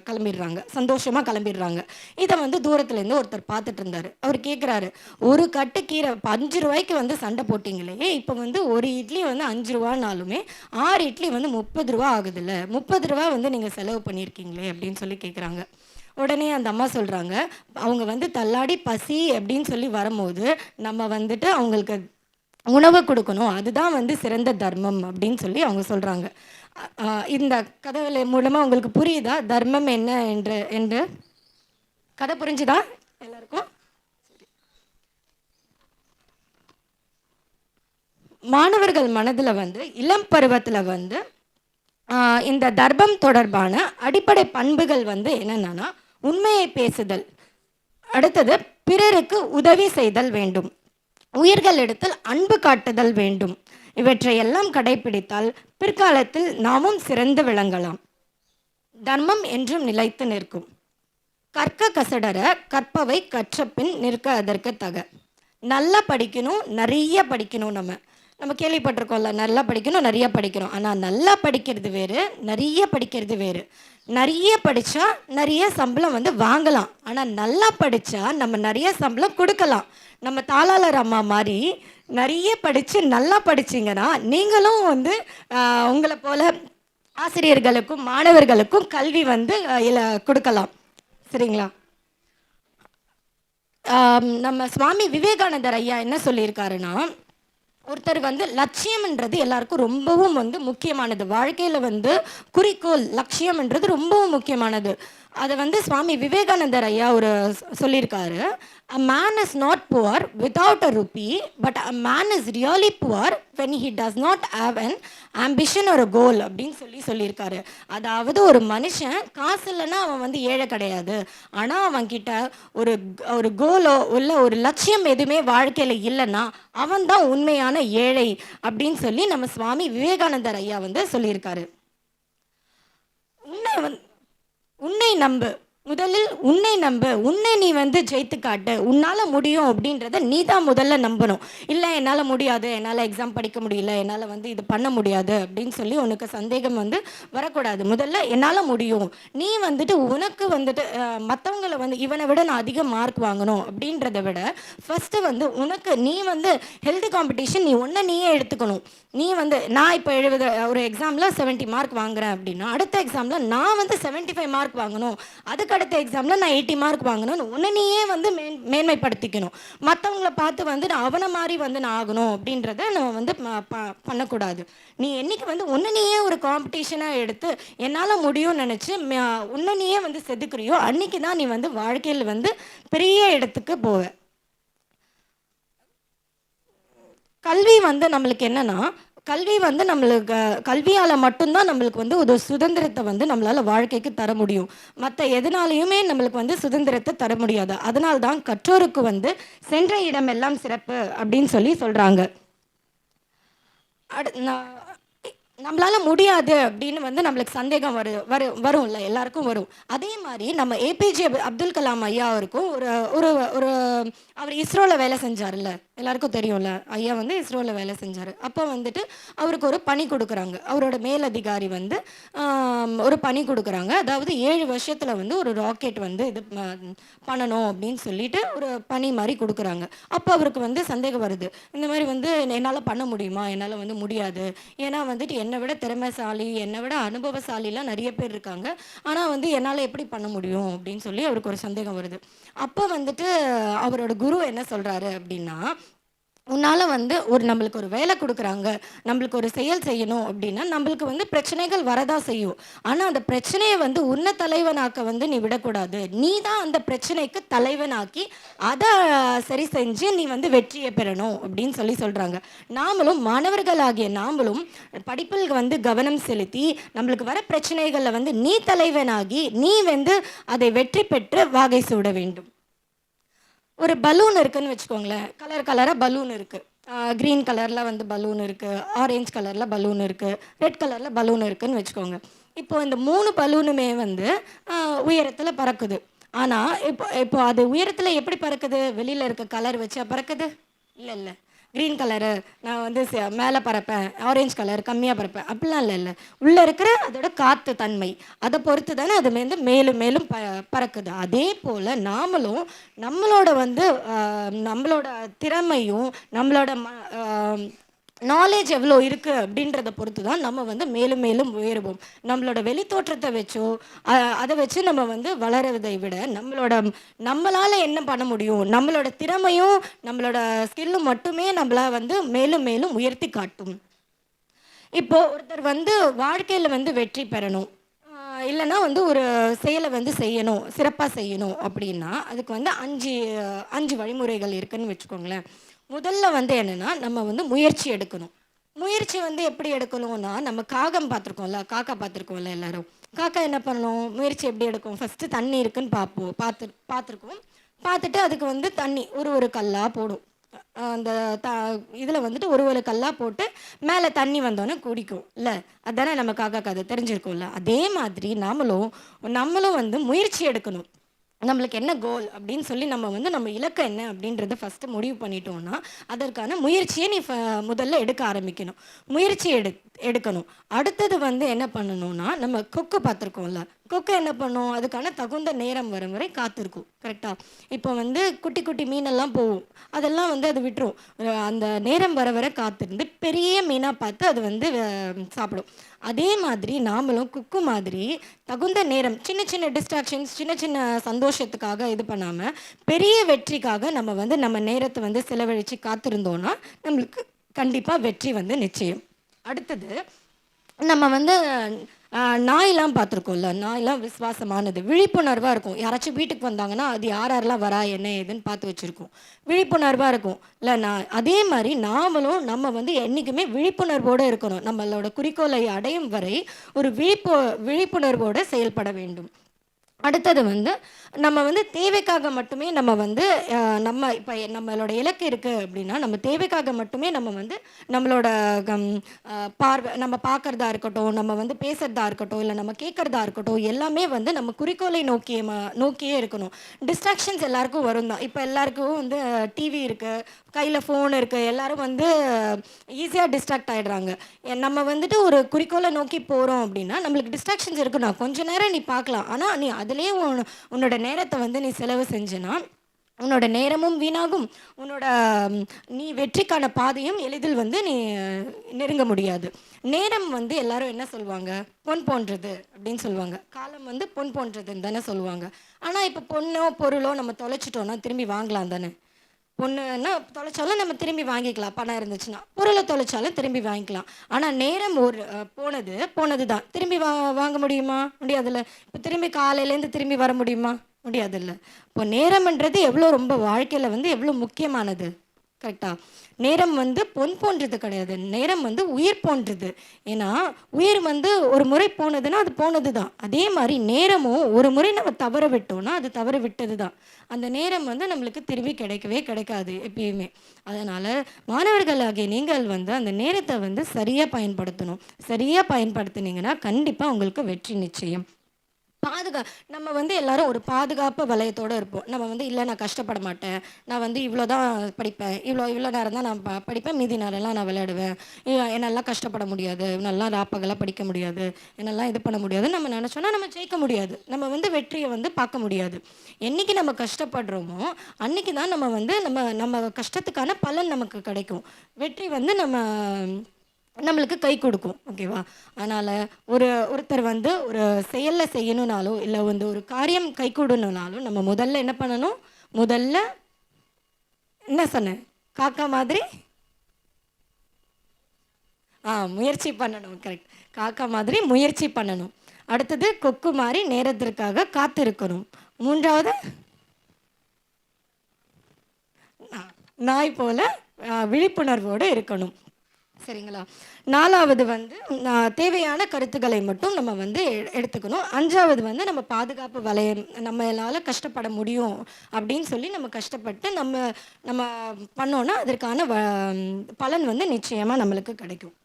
கிளம்பிடுறாங்க, சந்தோஷமாக கிளம்பிடுறாங்க. இதை வந்து தூரத்துலேருந்து ஒருத்தர் பார்த்துட்டு இருந்தார். அவர் கேட்குறாரு, ஒரு கட்டு கீரை 5 ரூபாய்க்கு வந்து சண்டை போட்டிங்களே, இப்போ வந்து ஒரு இட்லி வந்து 5 ரூபானாலுமே 6 இட்லி வந்து 30 ரூபா ஆகுதுல்ல, 30 ரூபா வந்து நீங்கள் செலவு பண்ணியிருக்கீங்களே அப்படின்னு கேட்குறாங்க. உடனே அந்த அம்மா சொல்கிறாங்க, அவங்க வந்து தள்ளாடி பசி அப்படின்னு வரும்போது நம்ம வந்துட்டு அவங்களுக்கு உணவு கொடுக்கணும், அதுதான் வந்து சிறந்த தர்மம் அப்படின்னு அவங்க சொல்கிறாங்க. இந்த கதை மூலமாக உங்களுக்கு புரியுதா தர்மம் என்ன என்று கதை புரிஞ்சுதா எல்லாருக்கும்? மாணவர்கள் மனதில் வந்து இளம் பருவத்தில் வந்து இந்த தர்மம் தொடர்பான அடிப்படை பண்புகள் வந்து என்னென்னா, உண்மையை பேசுதல், அடுத்தது பிறருக்கு உதவி செய்தல் வேண்டும், உயிர்களிடத்தில் அன்பு காட்டுதல் வேண்டும். இவற்றையெல்லாம் கடைபிடித்தால் பிற்காலத்தில் நாமும் சிறந்து விளங்கலாம். தர்மம் என்றும் நிலைத்து நிற்கும். கற்க கசடர கற்பவை கற்றபின் நிற்க அதற்கு தக. நல்லா படிக்கணும், நிறைய படிக்கணும். நம்ம கேள்விப்பட்டிருக்கோம்ல, நல்லா படிக்கணும் நிறைய படிக்கணும். ஆனால் நல்லா படிக்கிறது வேறு, நிறைய படிக்கிறது வேறு. நிறைய படித்தா நிறைய சம்பளம் வந்து வாங்கலாம், ஆனால் நல்லா படித்தா நம்ம நிறைய சம்பளம் கொடுக்கலாம். நம்ம தாளாளர் அம்மா மாதிரி நிறைய படித்து நல்லா படிச்சிங்கன்னா நீங்களும் வந்து உங்களை போல ஆசிரியர்களுக்கும் மாணவர்களுக்கும் கல்வி வந்து கொடுக்கலாம். சரிங்களா? நம்ம சுவாமி விவேகானந்தர் ஐயா என்ன சொல்லியிருக்காருன்னா, ஒருத்தர் வந்து லட்சியம்ன்றது எல்லாருக்கும் ரொம்பவும் வந்து முக்கியமானது. வாழ்க்கையில் வந்து குறிக்கோள் லட்சியம்ன்றது ரொம்பவும் முக்கியமானது. அதை வந்து சுவாமி விவேகானந்தர் ஐயா ஒரு சொல்லியிருக்காரு, a man is not poor without a rupee, but a man is really poor when he does not have an ambition or a goal அப்படின்னு சொல்லியிருக்காரு. அதாவது ஒரு மனுஷன் காசு இல்லைன்னா அவன் வந்து ஏழை கிடையாது, ஆனால் அவன்கிட்ட ஒரு கோலோ இல்லை ஒரு லட்சியம் எதுவுமே வாழ்க்கையில் இல்லைன்னா அவன் தான் உண்மையான ஏழை அப்படின்னு நம்ம சுவாமி விவேகானந்தர் ஐயா வந்து சொல்லியிருக்காரு. உன்னை நம்பு, முதலில் உன்னை நம்பு, உன்னை நீ வந்து ஜெயித்து காட்டு, உன்னால் முடியும் அப்படின்றத நீ தான் முதல்ல நம்பணும். இல்லை என்னால் முடியாது, என்னால் எக்ஸாம் படிக்க முடியல, என்னால் வந்து இது பண்ண முடியாது அப்படின்னு உனக்கு சந்தேகம் வந்து வரக்கூடாது. முதல்ல என்னால் முடியும், நீ வந்துட்டு உனக்கு வந்துட்டு மற்றவங்களை வந்து இவனை விட நான் அதிக மார்க் வாங்கணும் அப்படின்றத விட ஃபஸ்ட்டு வந்து உனக்கு நீ வந்து ஹெல்த் காம்படிஷன் நீ ஒன்றை நீயே எடுத்துக்கணும். நீ வந்து நான் இப்போ ஒரு எக்ஸாமில் 70 மார்க் வாங்குறேன் அப்படின்னா அடுத்த எக்ஸாமில் நான் வந்து 75 மார்க் வாங்கணும், அதுக்கு அடுத்த எக்ஸாமில் நான் 80 மார்க் வாங்கணும்னு உன்னை நீயே வந்து மேன்மைப்படுத்திக்கணும். மற்றவங்கள பார்த்து வந்து நான் அவனை மாதிரி வந்து நான் ஆகணும் அப்படின்றத நம்ம வந்து பண்ணக்கூடாது. நீ என்னைக்கு வந்து உன்னை நீயே ஒரு காம்படிஷனாக எடுத்து என்னால் முடியும்னு நினச்சி உன்னை நீயே வந்து செதுக்குறியோ அன்றைக்கி தான் நீ வந்து வாழ்க்கையில் வந்து பெரிய இடத்துக்கு போவ. கல்வி வந்து நம்மளுக்கு என்னன்னா, கல்வி வந்து நம்மளுக்கு கல்வியால் மட்டும்தான் நம்மளுக்கு வந்து ஒரு சுதந்திரத்தை வந்து நம்மளால் வாழ்க்கைக்கு தர முடியும். மற்ற எதனாலையுமே நம்மளுக்கு வந்து சுதந்திரத்தை தர முடியாது. அதனால்தான் கற்றோருக்கு வந்து சென்ற இடமெல்லாம் சிறப்பு அப்படின்னு சொல்கிறாங்க. நம்மளால் முடியாது அப்படின்னு வந்து நம்மளுக்கு சந்தேகம் வரும்ல, எல்லாருக்கும் வரும். அதே மாதிரி நம்ம ஏபிஜே அப்துல் கலாம் ஐயா அவருக்கும் ஒரு அவர் இஸ்ரோவில் வேலை செஞ்சார்ல, எல்லாருக்கும் தெரியும்ல, ஐயா வந்து இஸ்ரோவில் வேலை செஞ்சார். அப்போ வந்துட்டு அவருக்கு ஒரு பணி கொடுக்குறாங்க, அவரோட மேலதிகாரி வந்து ஒரு பணி கொடுக்குறாங்க. அதாவது 7 வருஷத்தில் வந்து ஒரு ராக்கெட் வந்து இது பண்ணணும் அப்படின்னு சொல்லிட்டு ஒரு பணி மாதிரி கொடுக்குறாங்க. அப்போ அவருக்கு வந்து சந்தேகம் வருது, இந்த மாதிரி வந்து என்னால் பண்ண முடியுமா, என்னால் வந்து முடியாது, ஏன்னா வந்துட்டு என்னை விட திறமைசாலி, என்னை விட அனுபவசாலிலாம் நிறைய பேர் இருக்காங்க. ஆனால் வந்து என்னால் எப்படி பண்ண முடியும் அப்படின்னு சொல்லி அவருக்கு ஒரு சந்தேகம் வருது. அப்போ வந்துட்டு அவரோட குரு என்ன சொல்கிறாரு அப்படின்னா, உன்னால் வந்து நம்மளுக்கு ஒரு வேலை கொடுக்குறாங்க, நம்மளுக்கு ஒரு செயல் செய்யணும் அப்படின்னா நம்மளுக்கு வந்து பிரச்சனைகள் வரதான் செய்யும். ஆனால் அந்த பிரச்சனையை வந்து உன்னை தலைவனாக்க வந்து நீ விடக்கூடாது. நீ தான் அந்த பிரச்சனைக்கு தலைவனாக்கி அதை சரி செஞ்சு நீ வந்து வெற்றியை பெறணும் அப்படின்னு சொல்லி சொல்கிறாங்க. நாமளும் மாணவர்களாகிய நாமளும் படிப்பில் வந்து கவனம் செலுத்தி நம்மளுக்கு வர பிரச்சனைகளில் வந்து நீ தலைவனாகி நீ வந்து அதை வெற்றி பெற்று வாகை சூட வேண்டும். ஒரு பலூன் இருக்குன்னு வச்சுக்கோங்களேன். கலர் கலராக பலூன் இருக்குது. க்ரீன் கலரில் வந்து பலூன் இருக்குது, ஆரஞ்சு கலரில் பலூன் இருக்குது, ரெட் கலரில் பலூன் இருக்குதுன்னு வச்சுக்கோங்க. இப்போ இந்த 3 பலூனுமே வந்து உயரத்தில் பறக்குது. ஆனால் இப்போ இப்போ அது உயரத்தில் எப்படி பறக்குது? வெளியில் இருக்க கலர் வச்சா பறக்குது? இல்லை இல்லை. க்ரீன் கலரு நான் வந்து மேலே பறப்பேன், ஆரஞ்சு கலர் கம்மியாக பறப்பேன் அப்படிலாம் இல்லை. உள்ளே இருக்கிற அதோட காற்று தன்மை அதை பொறுத்து தானே அது வந்து மேலும் மேலும் பறக்குது. அதே போல் நாமளும் நம்மளோட வந்து நம்மளோட திறமையும் நம்மளோட நாலேஜ் எவ்வளோ இருக்குது அப்படின்றத பொறுத்து தான் நம்ம வந்து மேலும் மேலும் உயருவோம். நம்மளோட வெளித்தோற்றத்தை வச்சோ அதை வச்சு நம்ம வந்து வளருவதை விட நம்மளால் என்ன பண்ண முடியும், நம்மளோட திறமையும் நம்மளோட ஸ்கில்லும் மட்டுமே நம்மளை வந்து மேலும் மேலும் உயர்த்தி காட்டும். இப்போது ஒருத்தர் வந்து வாழ்க்கையில் வந்து வெற்றி பெறணும், இல்லைன்னா வந்து ஒரு செயலை வந்து செய்யணும், சிறப்பாக செய்யணும் அப்படின்னா அதுக்கு வந்து 5 வழிமுறைகள் இருக்குதுன்னு வச்சுக்கோங்களேன். முதல்ல வந்து என்னென்னா நம்ம வந்து முயற்சி எடுக்கணும். முயற்சி வந்து எப்படி எடுக்கணும்னா, நம்ம காகம் பார்த்துருக்கோம்ல, காக்கா பார்த்துருக்கோம்ல எல்லாரும். காக்கா என்ன பண்ணணும், முயற்சி எப்படி எடுக்கும்? ஃபஸ்ட்டு தண்ணி இருக்குன்னு பார்த்துருக்கோம். பார்த்துட்டு அதுக்கு வந்து தண்ணி ஒரு கல்லாக போடும். அந்த இதில் வந்துட்டு ஒரு கல்லாக போட்டு மேலே தண்ணி வந்தோன்னே குடிக்கும் இல்லை? அதுதானே நம்ம காக்கா கதை தெரிஞ்சிருக்கோம்ல. அதே மாதிரி நம்மளும் வந்து முயற்சி எடுக்கணும். நம்மளுக்கு என்ன கோல் அப்படின்னு சொல்லி நம்ம வந்து நம்ம இலக்கு என்ன அப்படின்றத ஃபஸ்ட்டு முடிவு பண்ணிட்டோம்னா அதற்கான முயற்சியை நீ முதல்ல எடுக்க ஆரம்பிக்கணும். முயற்சி எடுக்கணும். அடுத்தது வந்து என்ன பண்ணணும்னா, நம்ம கொக்கு பார்த்துருக்கோம்ல, கொக்கு என்ன பண்ணும், அதுக்கான தகுந்த நேரம் வரும் வரை காத்திருக்கும். கரெக்டாக? இப்போ வந்து குட்டி குட்டி மீனெல்லாம் போகும், அதெல்லாம் வந்து அது விட்டுரும். அந்த நேரம் வர வர காத்திருந்து பெரிய மீனாக பார்த்து அது வந்து சாப்பிடும். அதே மாதிரி நாமளும் குக்கு மாதிரி தகுந்த நேரம், சின்ன சின்ன டிஸ்ட்ராக்ஷன்ஸ், சின்ன சின்ன சந்தோஷத்துக்காக இது பண்ணாமல் பெரிய வெற்றிக்காக நம்ம வந்து நம்ம நேரத்தை வந்து செலவழித்து காத்திருந்தோன்னா நம்மளுக்கு கண்டிப்பாக வெற்றி வந்து நிச்சயம். அடுத்தது நம்ம வந்து நாயெல்லாம் பார்த்துருக்கோம்ல, நாயெல்லாம் விசுவாசமானது, விழிப்புணர்வாக இருக்கும். யாராச்சும் வீட்டுக்கு வந்தாங்கன்னா அது யாரெல்லாம் வரா என்ன ஏதுன்னு பார்த்து வச்சுருக்கோம், விழிப்புணர்வாக இருக்கும் இல்லை? அதே மாதிரி நம்ம வந்து என்றைக்குமே விழிப்புணர்வோடு இருக்கணும். நம்மளோட குறிக்கோளை அடையும் வரை ஒரு விழிப்புணர்வோடு செயல்பட வேண்டும். அடுத்தது வந்து நம்ம வந்து தேவைக்காக மட்டுமே நம்ம வந்து இப்போ நம்மளோட இலக்கு இருக்குது அப்படின்னா நம்ம தேவைக்காக மட்டுமே நம்ம வந்து நம்மளோட நம்ம பார்க்குறதா இருக்கட்டும், நம்ம வந்து பேசுகிறதா இருக்கட்டும், இல்லை நம்ம கேட்குறதா இருக்கட்டும், எல்லாமே வந்து நம்ம குறிக்கோளை நோக்கியே இருக்கணும். டிஸ்ட்ராக்ஷன்ஸ் எல்லாருக்கும் வரும் தான். இப்போ எல்லாருக்கும் வந்து டிவி இருக்குது, கையில் ஃபோன் இருக்குது, எல்லோரும் வந்து ஈஸியாக டிஸ்ட்ராக்ட் ஆகிடுறாங்க. நம்ம வந்துட்டு ஒரு குறிக்கோளை நோக்கி போகிறோம் அப்படின்னா நம்மளுக்கு டிஸ்ட்ராக்ஷன்ஸ் இருக்குன்னா கொஞ்சம் நேரம் நீ பார்க்கலாம். ஆனால் நீ அதுலேயே உன்னோட நேரத்தை வந்து நீ செலவு செஞ்சுனா உன்னோட நேரமும் வீணாகும், நீ வெற்றிக்கான பாதையும் எளிதில் வந்து நீ நெருங்க முடியாது. நேரம் வந்து எல்லாரும் என்ன சொல்லுவாங்க, பொன் போன்றது அப்படின்னு சொல்லுவாங்க. காலம் வந்து பொன் போன்றதுன்னு தானே சொல்லுவாங்க. ஆனால் இப்போ பொண்ணோ பொருளோ நம்ம தொலைச்சிட்டோன்னா திரும்பி வாங்கலாம் தானே? பொண்ணுன்னா தொலைச்சாலும் நம்ம திரும்பி வாங்கிக்கலாம், பணம் இருந்துச்சுன்னா. பொருளை தொலைச்சாலும் திரும்பி வாங்கிக்கலாம். ஆனால் நேரம் போனது தான். திரும்பி வாங்க முடியுமா? முடியாதுல்ல. இப்போ திரும்பி காலையிலேருந்து திரும்பி வர முடியுமா? முடியாதுல்ல. இப்போ நேரம்ன்றது எவ்வளோ ரொம்ப வாழ்க்கையில் வந்து எவ்வளோ முக்கியமானது. கரெக்டாக? நேரம் வந்து பொன் போன்றது கிடையாது, நேரம் வந்து உயிர் போன்றது. ஏன்னா உயிர் வந்து ஒரு முறை போனதுன்னா அது போனது தான். அதே மாதிரி நேரமும் ஒரு முறை நம்ம தவற விட்டோம்னா அது தவற விட்டது தான். அந்த நேரம் வந்து நம்மளுக்கு திரும்பி கிடைக்கவே கிடைக்காது எப்பயுமே. அதனால் மாணவர்களாகிய நீங்கள் வந்து அந்த நேரத்தை வந்து சரியாக பயன்படுத்தணும். சரியாக பயன்படுத்தினீங்கன்னா கண்டிப்பாக உங்களுக்கு வெற்றி நிச்சயம். நம்ம வந்து எல்லாரும் ஒரு பாதுகாப்பு வலயத்தோடு இருப்போம். நம்ம வந்து இல்லை நான் கஷ்டப்பட மாட்டேன், நான் வந்து இவ்வளோ தான் படிப்பேன், இவ்வளோ நேரம் தான் நான் படிப்பேன், மீதி நேரம்லாம் நான் விளையாடுவேன், என்னெல்லாம் கஷ்டப்பட முடியாது, நல்லா ராப்பகலாக படிக்க முடியாது, என்னெல்லாம் இது பண்ண முடியாது நம்ம நினச்சோன்னா நம்ம ஜெயிக்க முடியாது, நம்ம வந்து வெற்றியை வந்து பார்க்க முடியாது. என்றைக்கு நம்ம கஷ்டப்படுறோமோ அன்றைக்கி தான் நம்ம வந்து நம்ம கஷ்டத்துக்கான பலன் நமக்கு கிடைக்கும். வெற்றி வந்து நம்ம நம்மளுக்கு கை கொடுக்கும். ஓகேவா? அதனால் ஒருத்தர் வந்து ஒரு செயலில் செய்யணுன்னாலோ இல்லை வந்து ஒரு காரியம் கை கூடணுன்னாலும் நம்ம முதல்ல என்ன பண்ணணும்? முதல்ல என்ன சொன்னேன்? காக்கா மாதிரி முயற்சி பண்ணணும். கரெக்ட். காக்கா மாதிரி முயற்சி பண்ணணும். அடுத்தது கொக்கு மாதிரி நேரத்திற்காக காத்திருக்கணும். மூன்றாவது நாய் போல விழிப்புணர்வோடு இருக்கணும். சரிங்களா? நாலாவது வந்து தேவையான கருத்துக்களை மட்டும் நம்ம வந்து எடுத்துக்கணும். அஞ்சாவது வந்து நம்ம பாதுகாப்பு வளையம், நம்மளால் கஷ்டப்பட முடியும் அப்படின்னு சொல்லி நம்ம கஷ்டப்பட்டு நம்ம நம்ம பண்ணோன்னா அதற்கான பலன் வந்து நிச்சயமாக நம்மளுக்கு கிடைக்கும்.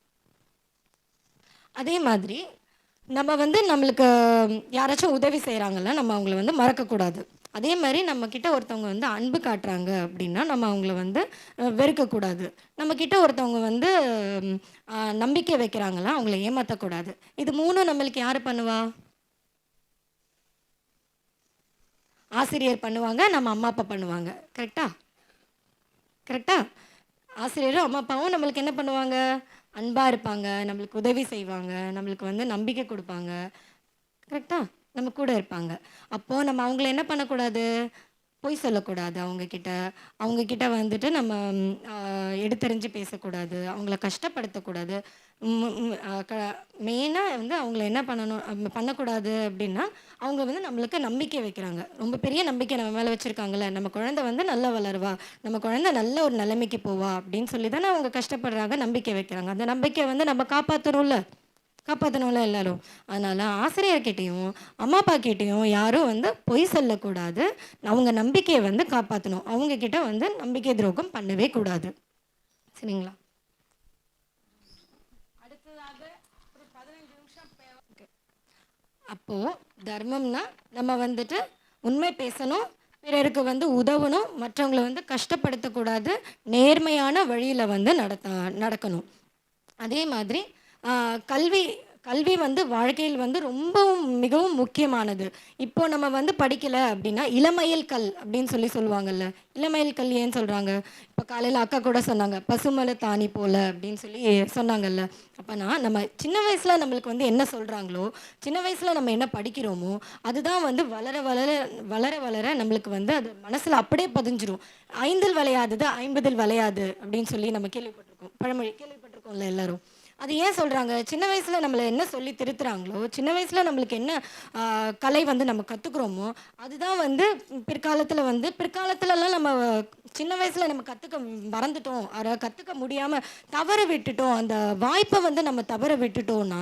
அதே மாதிரி நம்ம வந்து நம்மளுக்கு யாராச்சும் உதவி செய்கிறாங்கல்ல, நம்ம அவங்கள வந்து மறக்கக்கூடாது. அதே மாதிரி நம்மக்கிட்ட ஒருத்தவங்க வந்து அன்பு காட்டுறாங்க அப்படின்னா நம்ம அவங்கள வந்து வெறுக்கக்கூடாது. நம்மக்கிட்ட ஒருத்தவங்க வந்து நம்பிக்கை வைக்கிறாங்களா, அவங்கள ஏமாற்றக்கூடாது. இது மூணும் நம்மளுக்கு யார் பண்ணுவா? ஆசிரியர் பண்ணுவாங்க, நம்ம அம்மா அப்பா பண்ணுவாங்க. கரெக்டா? கரெக்டா? ஆசிரியரும் அம்மா அப்பாவும் நம்மளுக்கு என்ன பண்ணுவாங்க? அன்பாக இருப்பாங்க, நம்மளுக்கு உதவி செய்வாங்க, நம்மளுக்கு வந்து நம்பிக்கை கொடுப்பாங்க. கரெக்டா? நம்ம கூட இருப்பாங்க. அப்போது நம்ம அவங்கள என்ன பண்ணக்கூடாது? பொய் சொல்லக்கூடாது அவங்கக்கிட்ட வந்துட்டு நம்ம எடுத்தறிஞ்சு பேசக்கூடாது, அவங்கள கஷ்டப்படுத்தக்கூடாது. மெயினாக வந்து அவங்கள என்ன பண்ணக்கூடாது அப்படின்னா, அவங்க வந்து நம்மளுக்கு நம்பிக்கை வைக்கிறாங்க. ரொம்ப பெரிய நம்பிக்கை நம்ம மேலே வச்சுருக்காங்கல்ல, நம்ம குழந்தை வந்து நல்லா வளருவா, நம்ம குழந்தை நல்ல ஒரு நிலைமைக்கு போவா அப்படின்னு சொல்லி தானே அவங்க கஷ்டப்படுறாங்க, நம்பிக்கை வைக்கிறாங்க. அந்த நம்பிக்கை வந்து நம்ம காப்பாற்றணும்ல எல்லாரும். அதனால் ஆசிரியர்கிட்டையும் அம்மா அப்பா கிட்டேயும் யாரும் வந்து பொய் சொல்லக்கூடாது. அவங்க நம்பிக்கையை வந்து காப்பாற்றணும். அவங்கக்கிட்ட வந்து நம்பிக்கை துரோகம் பண்ணவே கூடாது. சரிங்களா? அடுத்ததாக ஒரு 15 நிமிஷம் அப்போது தர்மம்னா நம்ம வந்துட்டு உண்மை பேசணும், பிறருக்கு வந்து உதவணும், மற்றவங்களை வந்து கஷ்டப்படுத்தக்கூடாது, நேர்மையான வழியில் வந்து நடக்கணும். அதே மாதிரி கல்வி வந்து வாழ்க்கையில் வந்து ரொம்பவும் மிகவும் முக்கியமானது. இப்போ நம்ம வந்து படிக்கலை அப்படின்னா இளமையில் கல் அப்படின்னு சொல்லுவாங்கல்ல. இளமையில் கல் ஏன்னு சொல்கிறாங்க? இப்போ காலையில் அக்கா கூட சொன்னாங்க, பசுமலை தாணி போல அப்படின்னு சொல்லி சொன்னாங்கல்ல. அப்போனா நம்ம சின்ன வயசில் நம்மளுக்கு வந்து என்ன சொல்கிறாங்களோ, சின்ன வயசில் நம்ம என்ன படிக்கிறோமோ அதுதான் வந்து வளர வளர வளர வளர நம்மளுக்கு வந்து அது மனசில் அப்படியே பதிஞ்சிரும். 5ல் விளையாதது 50ல் விளையாது அப்படின்னு சொல்லி நம்ம கேள்விப்பட்டிருக்கோம். பழமொழி கேள்விப்பட்டிருக்கோம்ல எல்லாரும். அது ஏன் சொல்கிறாங்க? சின்ன வயசில் நம்மளை என்ன சொல்லி திருத்துறாங்களோ, சின்ன வயசில் நம்மளுக்கு என்ன கலை வந்து நம்ம கற்றுக்குறோமோ அதுதான் வந்து பிற்காலத்துலலாம் நம்ம சின்ன வயசில் நம்ம கற்றுக்க மறந்துட்டோம், அதை கற்றுக்க முடியாமல் தவற விட்டுட்டோம். அந்த வாய்ப்பை வந்து நம்ம தவற விட்டுட்டோம்னா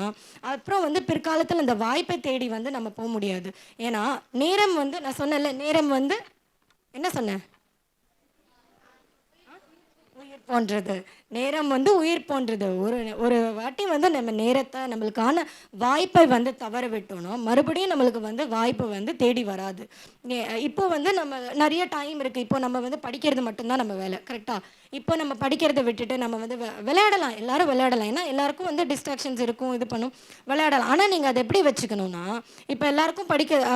அப்புறம் வந்து பிற்காலத்தில் அந்த வாய்ப்பை தேடி வந்து நம்ம போக முடியாது. ஏன்னா நேரம் வந்து நான் சொன்னேன்ல, நேரம் வந்து என்ன சொன்னேன்? உயிர் போன்றது. நேரம் வந்து உயிர் போன்றது. ஒரு வாட்டி வந்து நம்ம நேரத்தை நம்மளுக்கான வாய்ப்பை வந்து தவற விட்டோம்னா மறுபடியும் நம்மளுக்கு வந்து வாய்ப்பு வந்து தேடி வராது. இப்போ வந்து நம்ம நிறைய டைம் இருக்குது. இப்போ நம்ம வந்து படிக்கிறது மட்டும்தான் நம்ம வேலை. கரெக்டாக? இப்போ நம்ம படிக்கிறத விட்டுட்டு நம்ம வந்து விளையாடலாம், எல்லாரும் விளையாடலாம். ஏன்னா எல்லாருக்கும் வந்து டிஸ்ட்ராக்ஷன்ஸ் இருக்கும், இது பண்ணும், விளையாடலாம். ஆனால் நீங்கள் அதை எப்படி வச்சுக்கணும்னா, இப்போ எல்லாருக்கும்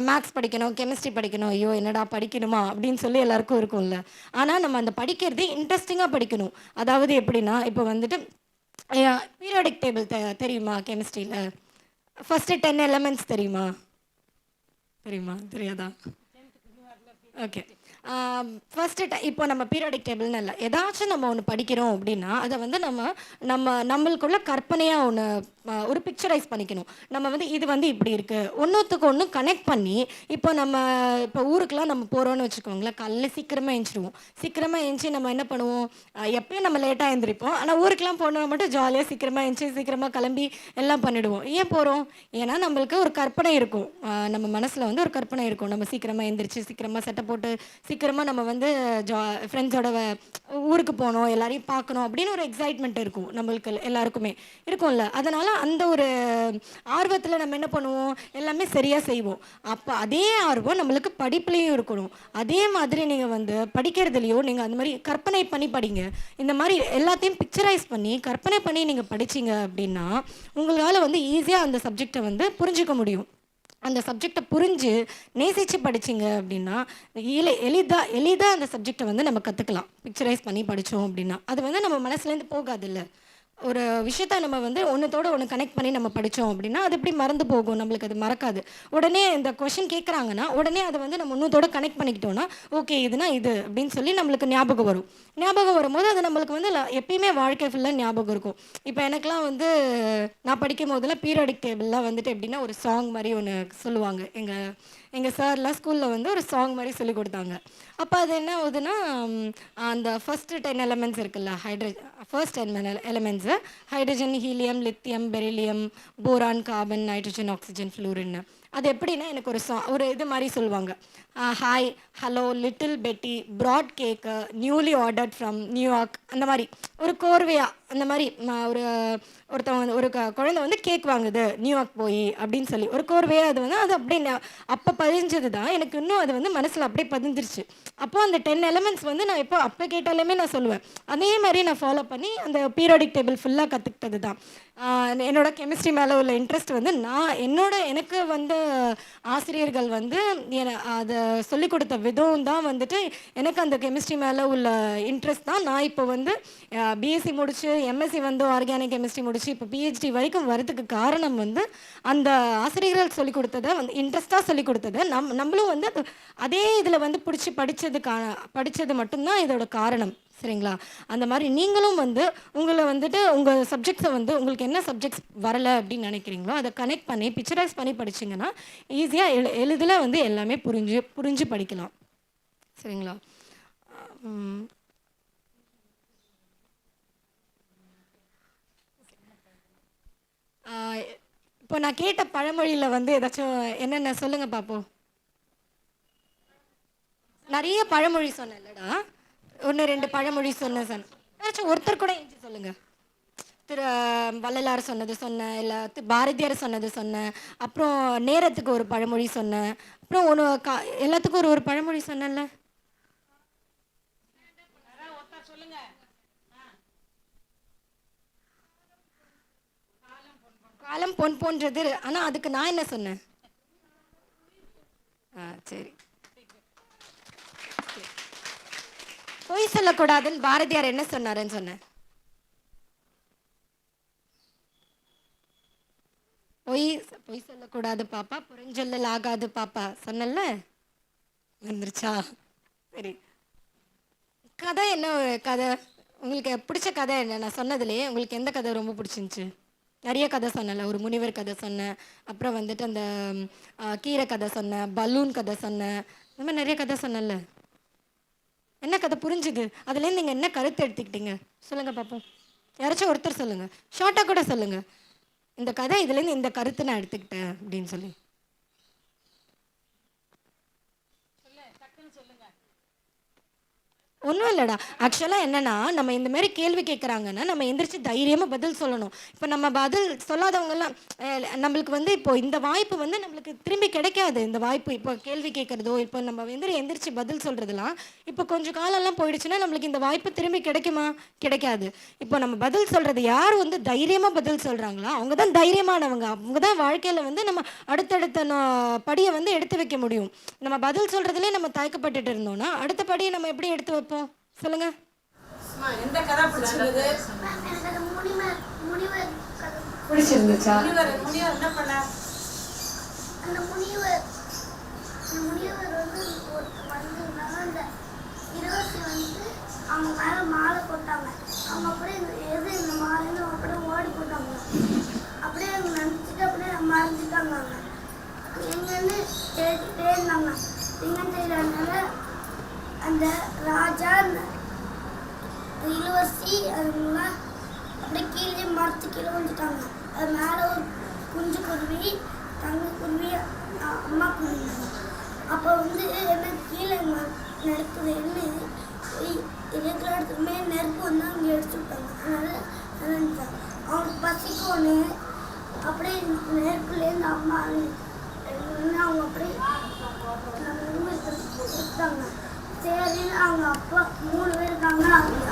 மேக்ஸ் படிக்கணும், கெமிஸ்ட்ரி படிக்கணும், ஐயோ என்னடா படிக்கணுமா அப்படின்னு சொல்லி எல்லாருக்கும் இருக்கும்ல. ஆனால் நம்ம அந்த படிக்கிறது இன்ட்ரெஸ்டிங்காக படிக்கணும். அதாவது எப்படின்னா, இப்போ வந்துட்டு பீரியாடிக் டேபிள் தெரியுமா? கெமிஸ்ட்ரியில் ஃபஸ்ட்டு 10 எலமெண்ட்ஸ் தெரியுமா? தெரியாதா? ஓகே. ஃபஸ்ட்டு இப்போ நம்ம பீரியாடிக் டேபிள்னு இல்லை, ஏதாச்சும் நம்ம ஒன்று படிக்கிறோம் அப்படின்னா அதை வந்து நம்மளுக்குள்ள கற்பனையாக ஒரு பிக்சரைஸ் பண்ணிக்கணும். நம்ம வந்து இது வந்து இப்படி இருக்குது, ஒன்றுத்துக்கு ஒன்று கனெக்ட் பண்ணி இப்போ ஊருக்கெலாம் நம்ம போகிறோன்னு வச்சுக்கோங்களேன், காலையில் சீக்கிரமாக எழுந்துச்சி நம்ம என்ன பண்ணுவோம்? எப்பயும் நம்ம லேட்டாக எழுந்திரிப்போம், ஆனால் ஊருக்கெலாம் போனோம்னா மட்டும் ஜாலியாக சீக்கிரமாக எழுந்துச்சி சீக்கிரமாக கிளம்பி எல்லாம் பண்ணிவிடுவோம். ஏன் போகிறோம்? ஏன்னா நம்மளுக்கு ஒரு கற்பனை இருக்கும், நம்ம மனசில் வந்து ஒரு கற்பனை இருக்கும். நம்ம சீக்கிரமாக எழுந்திரிச்சு சீக்கிரமாக சட்டை போட்டு சீக்கிரமாக நம்ம வந்து ஃப்ரெண்ட்ஸோட ஊருக்கு போகணும், எல்லாரையும் பார்க்கணும் அப்படின்னு ஒரு எக்ஸைட்மெண்ட் இருக்கும் நம்மளுக்கு எல்லாருக்குமே இருக்கும்ல. அதனால் அந்த ஒரு ஆர்வத்தில் நம்ம என்ன பண்ணுவோம்? எல்லாமே சரியாக செய்வோம். அப்போ அதே ஆர்வம் நம்மளுக்கு படிப்புலேயும் இருக்கணும். அதே மாதிரி நீங்கள் வந்து படிக்கிறதுலையோ நீங்கள் அந்த மாதிரி கற்பனை பண்ணி படிங்க. இந்த மாதிரி எல்லாத்தையும் பிக்சரைஸ் பண்ணி கற்பனை பண்ணி நீங்கள் படிச்சிங்க அப்படின்னா உங்களால் வந்து ஈஸியாக அந்த சப்ஜெக்டை வந்து புரிஞ்சிக்க முடியும். அந்த சப்ஜெக்டை புரிஞ்சு நேசித்து படிச்சிங்க அப்படின்னா எளிதாக அந்த சப்ஜெக்டை வந்து நம்ம கற்றுக்கலாம். பிக்சரைஸ் பண்ணி படித்தோம் அப்படின்னா அது வந்து நம்ம மனசுலேருந்து போகாது இல்லை. ஒரு விஷயத்த நம்ம வந்து ஒன்றத்தோட ஒன்று கனெக்ட் பண்ணி நம்ம படித்தோம் அப்படின்னா அது எப்படி மறந்து போகும், நம்மளுக்கு அது மறக்காது. உடனே இந்த கொஷின் கேட்குறாங்கன்னா உடனே அதை வந்து நம்ம இன்னொருத்தோட கனெக்ட் பண்ணிக்கிட்டோம்னா ஓகே இதுனா இது அப்படின்னு சொல்லி நம்மளுக்கு ஞாபகம் வரும். ஞாபகம் வரும்போது அது நம்மளுக்கு வந்து எப்பயுமே வாழ்க்கை ஃபுல்லாக ஞாபகம் இருக்கும். இப்போ எனக்குலாம் வந்து நான் படிக்கும் போதெல்லாம் பீரியாடிக் டேபிள்லாம் வந்துட்டு எப்படின்னா ஒரு சாங் மாதிரி ஒன்று சொல்லுவாங்க. எங்கள் சார்லாம் ஸ்கூலில் வந்து ஒரு சாங் மாதிரி சொல்லி கொடுத்தாங்க. அப்போ அது என்ன ஆகுதுன்னா அந்த ஃபஸ்ட்டு 10 எலமெண்ட்ஸ் இருக்குல்ல, first 10 elements hydrogen, helium, lithium, beryllium, boron, carbon, nitrogen, oxygen, fluorine. அது எப்படின்னா எனக்கு ஒரு இது மாதிரி சொல்லுவாங்க. Hi, hello, little Betty, brought cake, newly ordered from New York, அந்த மாதிரி ஒரு கோர்வையாக அந்த மாதிரி ஒருத்தவங்க வந்து குழந்தை வந்து கேக் வாங்குது நியூயார்க் போய் அப்படின்னு சொல்லி ஒரு கோர்வையாக அது வந்து அது அப்படியே அப்போ பதிஞ்சது தான் எனக்கு. இன்னும் அது வந்து மனசில் அப்படியே பதிஞ்சிருச்சு. அப்போ அந்த 10 எலமெண்ட்ஸ் வந்து நான் அப்போ கேட்டாலுமே நான் சொல்லுவேன். அதே மாதிரி நான் ஃபாலோ பண்ணி அந்த பீரியாடிக் டேபிள் ஃபுல்லாக கற்றுக்கிட்டது தான். என்னோட கெமிஸ்ட்ரி மேலே உள்ள இன்ட்ரெஸ்ட் வந்து எனக்கு வந்த ஆசிரியர்கள் வந்து அதை சொல்லிக் கொடுத்த விதம் தான் வந்துட்டு எனக்கு அந்த கெமிஸ்ட்ரி மேலே உள்ள இன்ட்ரெஸ்ட் தான். நான் இப்போ வந்து பிஎஸ்சி முடித்து எம்எஸ்சி வந்து ஆர்கானிக் கெமிஸ்ட்ரி முடித்து இப்போ பிஹெச்டி வரைக்கும் வரதுக்கு காரணம் வந்து அந்த ஆசிரியர்கள் சொல்லிக் கொடுத்ததை வந்து இன்ட்ரெஸ்ட்டாக சொல்லிக் கொடுத்ததை நம்மளும் வந்து அதே இதில் வந்து பிடிச்சி படித்தது மட்டும்தான் இதோட காரணம். சரிங்களா? அந்த மாதிரி நீங்களும் வந்து உங்களை வந்துட்டு உங்கள் சப்ஜெக்ட்ஸை வந்து உங்களுக்கு என்ன சப்ஜெக்ட்ஸ் வரலை அப்படின்னு நினைக்கிறீங்களோ அதை கனெக்ட் பண்ணி பிக்சரைஸ் பண்ணி படிச்சிங்கன்னா ஈஸியாக எளிதில் வந்து எல்லாமே புரிஞ்சு படிக்கலாம். சரிங்களா? இப்போ நான் கேட்ட பழமொழியில் வந்து ஏதாச்சும் என்னென்ன சொல்லுங்கள் பார்ப்போம். நிறைய பழமொழி சொன்னேன்லடா, 1-2 பழமொழி சொன்னேன் சார். ஏதாச்சும் ஒருத்தர் கூட எஞ்சி சொல்லுங்கள். வள்ளலார் சொன்னது சொன்னேன், இல்லை பாரதியார் சொன்னது சொன்னேன், அப்புறம் நேரத்துக்கு ஒரு பழமொழி சொன்னேன், அப்புறம் எல்லாத்துக்கும் ஒரு பழமொழி சொன்னேன்ல. காலம் பொன் போன்றது. ஆனால் அதுக்கு நான் என்ன சொன்னேன்? சரி, பொய் சொல்லக்கூடாதுன்னு பாரதியார் என்ன சொன்னாருன்னு சொன்னேன். பொய் சொல்லக்கூடாது பாப்பா, புறஞ்சொல்லல் ஆகாது பாப்பா சொன்னல, வந்துருச்சா? சரி, கதை என்ன கதை உங்களுக்கு பிடிச்ச கதை என்ன? நான் சொன்னதுலேயே உங்களுக்கு எந்த கதை ரொம்ப பிடிச்சிருந்துச்சு? நிறைய கதை சொன்னல, ஒரு முனிவர் கதை சொன்னேன், அப்புறம் வந்துட்டு அந்த கீரை கதை சொன்னேன், பலூன் கதை சொன்னேன், இந்த மாதிரி நிறைய கதை சொன்னல. என்ன கதை புரிஞ்சுது? அதுலேருந்து நீங்கள் என்ன கருத்து எடுத்துக்கிட்டீங்க சொல்லுங்கள் பார்ப்போம். யாராச்சும் ஒருத்தர் சொல்லுங்கள், ஷார்ட்டாக கூட சொல்லுங்கள். இந்த கதை இதுலேருந்து இந்த கருத்து நான் எடுத்துக்கிட்டேன் அப்படின்னு சொல்லி ஒன்றும் இல்லைடா. ஆக்சுவலாக என்னென்னா, நம்ம இந்த மாதிரி கேள்வி கேட்குறாங்கன்னா நம்ம எந்திரிச்சு தைரியமாக பதில் சொல்லணும். இப்போ நம்ம பதில் சொல்லாதவங்கெல்லாம் நம்மளுக்கு வந்து இப்போது இந்த வாய்ப்பு வந்து நம்மளுக்கு திரும்பி கிடைக்காது. இந்த வாய்ப்பு இப்போ கேள்வி கேட்குறதோ, இப்போ நம்ம எந்திரிச்சு பதில் சொல்கிறதுலாம் இப்போ கொஞ்சம் காலம்லாம் போயிடுச்சுன்னா நம்மளுக்கு இந்த வாய்ப்பு திரும்பி கிடைக்குமா? கிடைக்காது. இப்போ நம்ம பதில் சொல்கிறது யார் வந்து தைரியமாக பதில் சொல்கிறாங்களோ அவங்க தான் தைரியமானவங்க. அவங்க தான் வாழ்க்கையில் வந்து நம்ம அடுத்தடுத்த படியை வந்து எடுத்து வைக்க முடியும். நம்ம பதில் சொல்கிறதுலே நம்ம தயக்கப்பட்டுட்டு இருந்தோம்னா அடுத்த படியை நம்ம எப்படி எடுத்து வைப்போம் சொல்லுங்க. எந்த கதை பிடிச்சிருந்தது? பிடிச்சிருந்துச்சா? முனிவர் என்ன பண்ண? அந்த முனிவர் வந்து அந்த இளவரசி வந்து அவங்க மேலே மாலை போட்டாங்க. அவங்க அப்படியே எது இந்த மாலைன்னு அப்படியே ஓடி போட்டாங்க. அப்படியே அவங்க நினச்சிட்டு அப்படியே மறைஞ்சிட்டாங்க. எங்கன்னு தேடிட்டே இருந்தாங்க. எங்கன்னு தேடுறதுனால அந்த ராஜா, அந்த இளவரசி அதுலாம் அப்படியே கீழே மரத்து கீழே வந்துட்டாங்க. அது மேலே ஒரு குஞ்சு குருவி, தங்க குருவி, அம்மா குருவி. அப்போ வந்து என்ன கீழே நெருப்பு என்ன இருக்கிற இடத்துக்குமே நெருப்பு வந்து அங்கே எடுத்து விட்டாங்க. அதனால அவங்களுக்கு பசிக்கு ஒன்று அப்படியே நெருப்புலேருந்து அம்மா அவங்க அப்படியே கொடுத்தாங்க. சரி, அவங்க அப்பா 3 பேர் இருக்காங்க.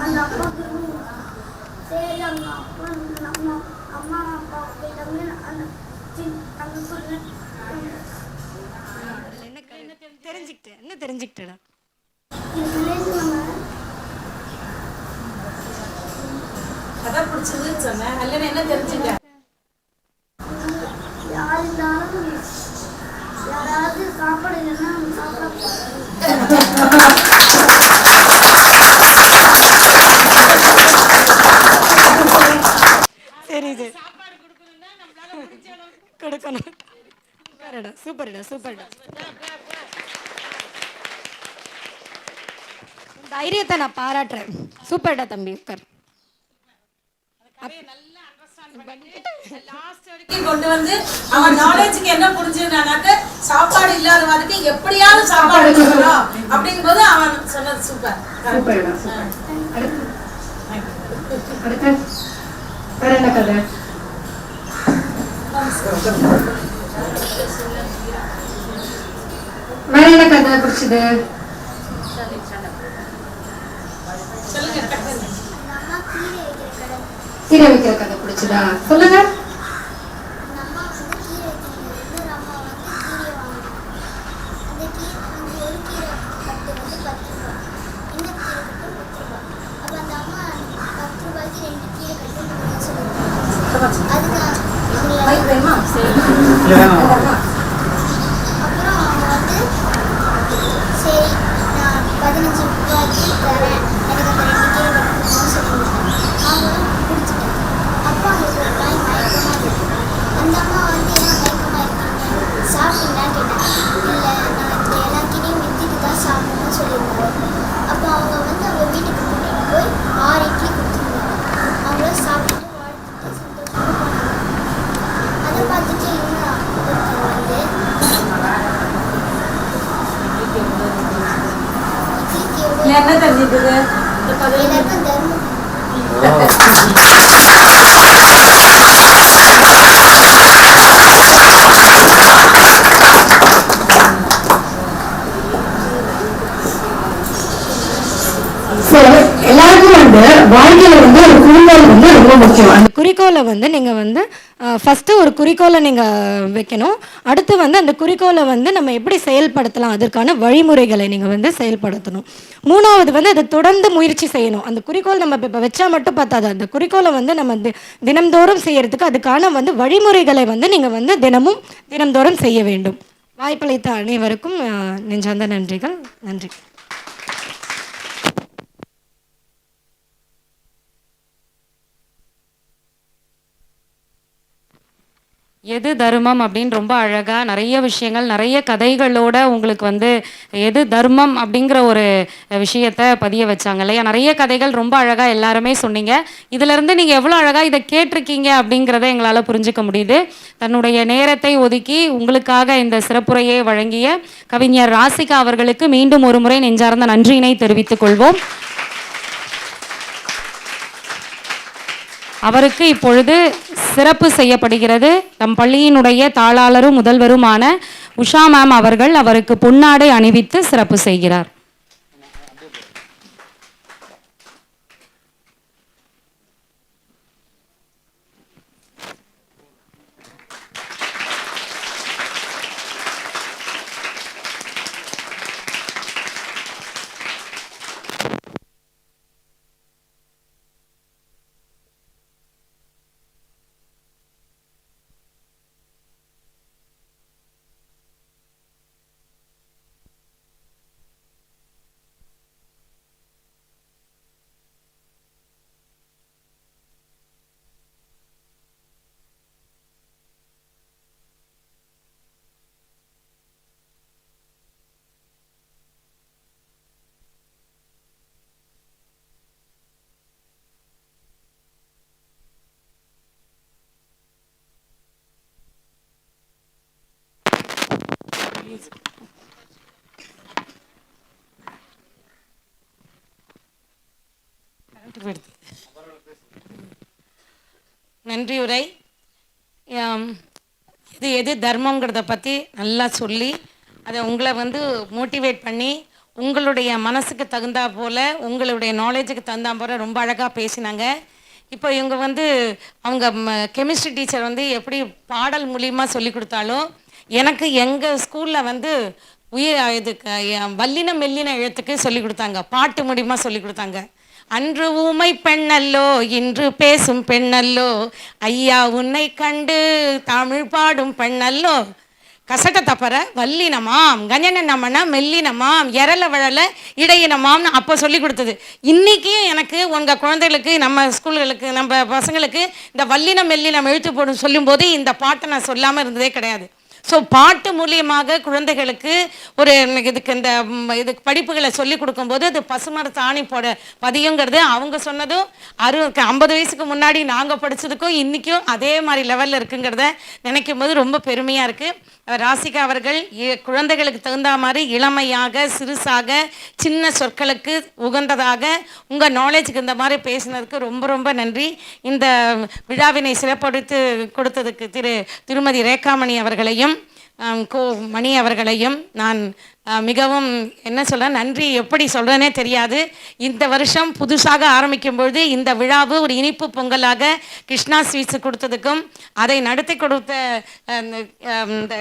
அந்த அப்பாவுக்கு சரி, அவங்க அப்பா நம்ம அம்மா அப்பா போயிட்டாங்க. அந்த தங்க என்ன தெரிஞ்சுக்கிட்டேடா? கதை பிடிச்சதுன்னு சொன்னேன். அதுல என்ன தெரிஞ்சுக்க? யார் இருந்தாலும் யாராவது சாப்பாடு இல்லைன்னா சாப்பிட சரி இது கொடுக்கணும். சூப்பர்டா சூப்பர்டா. தைரியத்தை நான் பாராட்டுறேன். சூப்பர்டா தம்பி, உட்கார். லாஸ்ட் வரைக்கும் கொண்டு வந்து அவன் நாலேஜுக்கு என்ன புரிஞ்சுனாக்க, சாப்பாடு இல்லாதவனுக்கு எப்படியாவது சாப்பாடு கொடுக்கணும் அப்படிங்கும்போது அவன் சொன்னது சூப்பர். வேற என்ன கதை? வேற என்ன கதை பிடிச்சது? அம்மா கீரை வைக்கிற கடை. கீரை வைக்கிற கதை பிடிச்சதா? சொல்லுங்க. அம்மா வந்து கீரை வைக்கிறாங்க. இன்னொரு அம்மா வந்து கீரை வாங்கணும். அந்த கீரை வந்து ஒரு கீரை கட்டு வந்து 10 ரூபா, இன்னொரு கீரை கட்டு 10 ரூபா. அப்போ அந்த அம்மா 10 ரூபாய்க்கு 2 கீரை கட்டு கொடுங்கன்னு சொல்லுவாங்க. அதுக்கு அப்புறம் அவங்க வந்து சரி நான் 15 ரூபாய்க்கு தரேன், எனக்கு அந்த 2 கீரை கட்டு சொல்லிவிட்டாங்க. அவங்களும் பிடிச்சிட்டாங்க. அப்போ அவங்களுக்கு ஒரு நாள் மயக்கமாக இருக்கு. அந்த அம்மா வந்து ஏன் மயக்கமாக இருக்கீங்க, சாப்பிட்டீங்களான்னு கேட்டாங்க. இல்லை நான் இந்த எல்லா கீரையும் வித்திட்டு தான் சாப்பிடணும்னு சொல்லியிருந்தாங்க. அப்போ அவங்க வந்து அவங்க வீட்டுக்கு கூட்டிகிட்டு போய் 6 இட்லி கொடுத்துருந்தாங்க. அவங்களும் சாப்பிட்டுட்டு வாழ்த்துட்டு சந்தோஷமாக போனாங்க. அதை பார்த்துட்டு இன்னும் ஒருத்தர் வந்து இல்ல என்ன தெரிஞ்சுக்குது இந்த கதையில? எல்லாருக்கும் தர்மம் எல்லாருக்கும் வந்து வாழ்க்கையில வந்து ஒரு குறிக்கோள் வந்து ரொம்ப முக்கியம். அந்த குறிக்கோளை வந்து நீங்க வந்து ஃபஸ்ட்டு ஒரு குறிக்கோளை நீங்கள் வைக்கணும். அடுத்து வந்து அந்த குறிக்கோளை வந்து நம்ம எப்படி செயல்படுத்தலாம், அதற்கான வழிமுறைகளை நீங்கள் வந்து செயல்படுத்தணும். மூணாவது வந்து அதை தொடர்ந்து முயற்சி செய்யணும். அந்த குறிக்கோள் நம்ம இப்போ வச்சா மட்டும் பார்த்தாது. அந்த குறிக்கோளை வந்து நம்ம தினம்தோறும் செய்யறதுக்கு அதுக்கான வந்து வழிமுறைகளை வந்து நீங்கள் வந்து தினம்தோறும் செய்ய வேண்டும். வாய்ப்பளித்த அனைவருக்கும் நெஞ்சார்ந்த நன்றிகள். நன்றி. எது தர்மம் அப்படின்னு ரொம்ப அழகாக நிறைய விஷயங்கள், நிறைய கதைகளோட உங்களுக்கு வந்து எது தர்மம் அப்படிங்கிற ஒரு விஷயத்தை பதிய வச்சாங்க இல்லையா? நிறைய கதைகள் ரொம்ப அழகாக எல்லாருமே சொன்னீங்க. இதிலேருந்து நீங்கள் எவ்வளோ அழகாக இதை கேட்டிருக்கீங்க அப்படிங்கிறத எங்களால் புரிஞ்சுக்க முடியுது. தன்னுடைய நேரத்தை ஒதுக்கி உங்களுக்காக இந்த சிறப்புரையை வழங்கிய கவிஞர் ராசிகா அவர்களுக்கு மீண்டும் ஒரு முறை நெஞ்சார்ந்த நன்றியினை தெரிவித்துக் கொள்வோம். அவருக்கு இப்பொழுது சிறப்பு செய்யப்படுகிறது. நம் பள்ளியினுடைய தாளாளரும் முதல்வருமான உஷா மேம் அவர்கள் அவருக்கு பொன்னாடை அணிவித்து சிறப்பு செய்கிறார். நன்றியுரை. இது எது தர்மங்கிறத பற்றி நல்லா சொல்லி அதை உங்களை வந்து மோட்டிவேட் பண்ணி உங்களுடைய மனசுக்கு தகுந்தா போல் உங்களுடைய நாலேஜுக்கு தகுந்தா போல் ரொம்ப அழகாக பேசினாங்க. இப்போ இவங்க வந்து அவங்க கெமிஸ்ட்ரி டீச்சர் வந்து எப்படி பாடல் மூலியமாக சொல்லி கொடுத்தாலும் எனக்கு எங்கள் ஸ்கூலில் வந்து வல்லின மெல்லின எழுத்துக்கு சொல்லி கொடுத்தாங்க, பாட்டு மூலியமாக சொல்லி கொடுத்தாங்க. அன்று ஊமை பெண்ணல்லோ இன்று பேசும் பெண்ணல்லோ, ஐயா உன்னை கண்டு தமிழ் பாடும் பெண்ணல்லோ, கசட்ட தப்பற வல்லினமாம் கஞ்சனமன மெல்லினமாம் எரல வழல இடையினமாம்னு அப்போ சொல்லி கொடுத்தது. இன்றைக்கும் எனக்கு உங்கள் குழந்தைகளுக்கு நம்ம ஸ்கூல்களுக்கு நம்ம பசங்களுக்கு இந்த வல்லினம் மெல்லினம் எழுத்து போடும் சொல்லும்போது இந்த பாட்டை நான் சொல்லாமல் இருந்ததே கிடையாது. ஸோ பாட்டு மூலியமாக குழந்தைகளுக்கு ஒரு இதுக்கு படிப்புகளை சொல்லி கொடுக்கும்போது அது பசுமரத்து ஆணி போட பதியுங்கிறது அவங்க சொன்னதும் 50 வயசுக்கு முன்னாடி நாங்கள் படித்ததுக்கும் இன்றைக்கும் அதே மாதிரி லெவலில் இருக்குங்கிறத நினைக்கும் போது ரொம்ப பெருமையாக இருக்குது. ராசிகா அவர்கள் குழந்தைகளுக்கு தகுந்த மாதிரி இளமையாக சிறுசாக சின்ன சொற்களுக்கு உகந்ததாக உங்கள் நாலேஜுக்கு இந்த மாதிரி பேசினதுக்கு ரொம்ப ரொம்ப நன்றி. இந்த விழாவினை சிறப்படுத்தி கொடுத்ததுக்கு திருமதி ரேகாமணி அவர்களையும் மணி அவர்களையும் நான் மிகவும் என்ன சொல்கிறேன், நன்றி எப்படி சொல்கிறேனே தெரியாது. இந்த வருஷம் புதுசாக ஆரம்பிக்கும் பொழுது இந்த விழாவு ஒரு இனிப்பு பொங்கலாக கிருஷ்ணா ஸ்வீட்ஸ் கொடுத்ததுக்கும் அதை நடத்தி கொடுத்த இந்த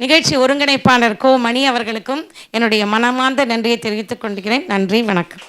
நிகழ்ச்சி ஒருங்கிணைப்பாளர் மணி அவர்களுக்கும் என்னுடைய மனமார்ந்த நன்றியை தெரிவித்துக் கொள்கிறேன். நன்றி, வணக்கம்.